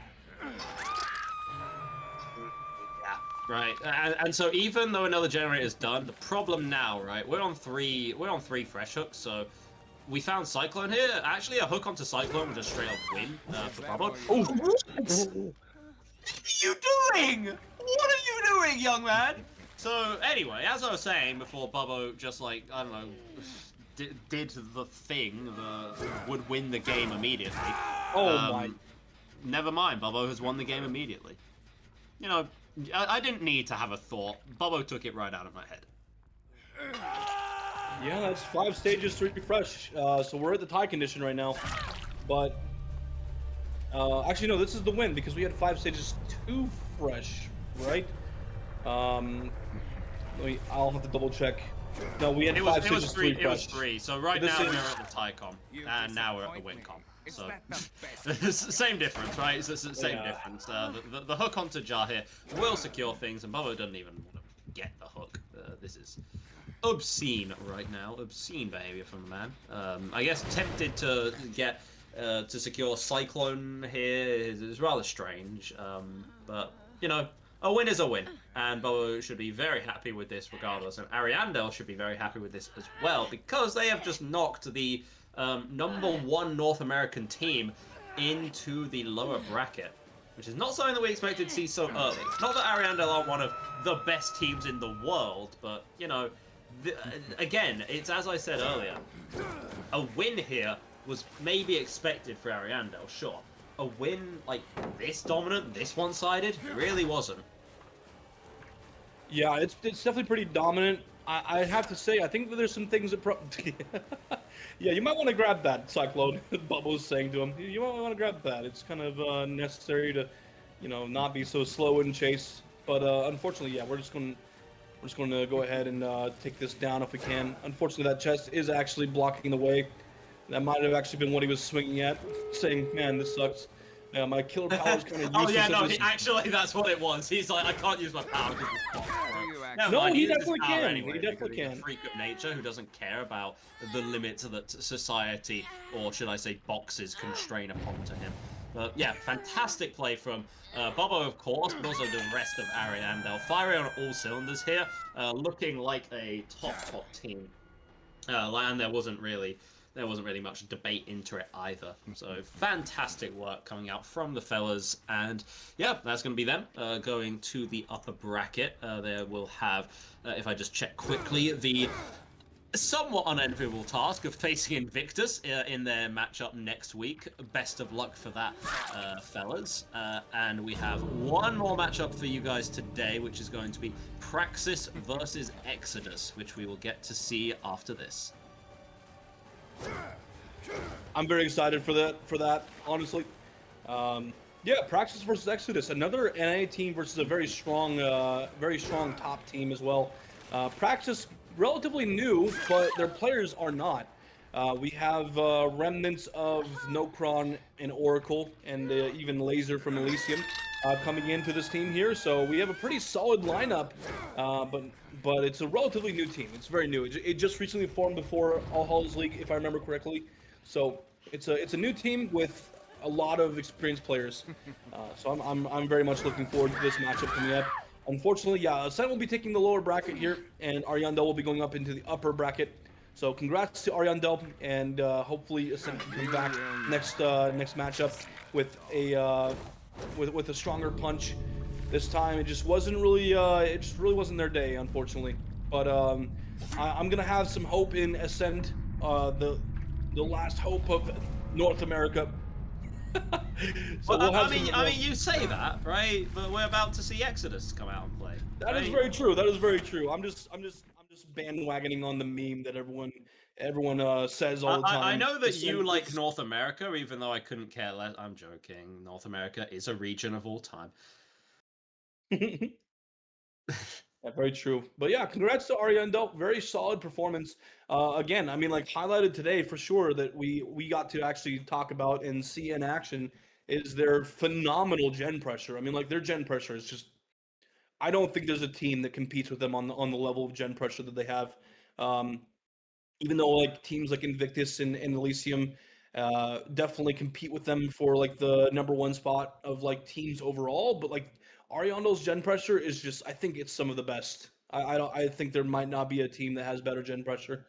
Yeah, right. And so even though another generator is done, the problem now, right, we're on three fresh hooks, so... We found Cyclone here. Actually, a hook onto Cyclone would just straight up win for Bubba. Oh, what are you doing? What are you doing, young man? So, anyway, as I was saying before, Bubba just, like, I don't know, did the thing, would win the game immediately. Oh, my. Never mind, Bubba has won the game immediately. You know, I didn't need to have a thought. Bubba took it right out of my head. Yeah, that's 5 stages, 3 fresh. So we're at the tie condition right now. But actually, no, this is the win because we had 5 stages, 2 fresh, right? I'll have to double check. No, we had 5 stages, 3 fresh. It was 3. So right now we're at the tie com, and now we're at the win com. So same difference, right? It's the same difference. The hook onto Jar here will secure things, and Bubba doesn't even want to get the hook. This is obscene right now. Obscene behavior from the man. I guess tempted to get to secure Cyclone here is rather strange. But you know, a win is a win, and Bobo should be very happy with this regardless, and Ariandel should be very happy with this as well because they have just knocked the #1 North American team into the lower bracket, which is not something that we expected to see so early. Not that Ariandel aren't one of the best teams in the world, but you know. Again, it's as I said earlier, a win here was maybe expected for Ariandel, sure. A win like this dominant, this one-sided, really wasn't. Yeah, it's definitely pretty dominant. I have to say, I think that there's some things that yeah, you might want to grab that, Cyclone. Bubba was saying to him, you might want to grab that. It's kind of necessary to, you know, not be so slow in chase. But unfortunately, yeah, we're just going to go ahead and take this down if we can. Unfortunately, that chest is actually blocking the way. That might have actually been what he was swinging at, saying, man, this sucks. My killer power is kind of useless. Oh, yeah, no, actually, that's what it was. He's like, I can't use my power because it's no, he definitely can. Anyway, he definitely can. He's a freak of nature who doesn't care about the limits that society, or should I say boxes, constrain upon to him. But yeah, fantastic play from Bobo, of course, but also the rest of Ariandel. Firing on all cylinders here, looking like a top team. And there wasn't really much debate into it either. So fantastic work coming out from the fellas, and yeah, that's going to be them going to the upper bracket. There we'll have, if I just check quickly, the somewhat unenviable task of facing Invictus in their matchup next week. Best of luck for that, fellas. And we have one more matchup for you guys today, which is going to be Praxis versus Exodus, which we will get to see after this. I'm very excited for that, honestly. Yeah, Praxis versus Exodus, another NA team versus a very strong top team as well. Praxis relatively new, but their players are not. We have remnants of Nocron and Oracle, and even Laser from Elysium coming into this team here. So we have a pretty solid lineup, but it's a relatively new team. It's very new. It just recently formed before All Hallows League, if I remember correctly. So it's a new team with a lot of experienced players. So I'm very much looking forward to this matchup coming up. Unfortunately, yeah, Ascent will be taking the lower bracket here, and Ariandel will be going up into the upper bracket. So congrats to Ariandel, and hopefully Ascent can come back next matchup with a stronger punch. This time it just wasn't really wasn't their day, unfortunately. But I'm gonna have some hope in Ascent, the last hope of North America. So Well, we'll have I mean, you say that, right? But we're about to see Exodus come out and play. That is right? very true. That is very true. I'm just bandwagoning on the meme that everyone says all the time. I know that you Ascent like is- North America, even though I couldn't care less. I'm joking. North America is a region of all time. Yeah, very true. But yeah, congrats to Ariandel. Very solid performance. Again, I mean, like highlighted today for sure that we got to actually talk about and see in action is their phenomenal gen pressure. I mean, like their gen pressure is just. I don't think there's a team that competes with them on the level of gen pressure that they have. Um, Even though like teams like Invictus and Elysium definitely compete with them for like the #1 spot of like teams overall, but like Ariandel's gen pressure is just I think it's some of the best. I think there might not be a team that has better gen pressure.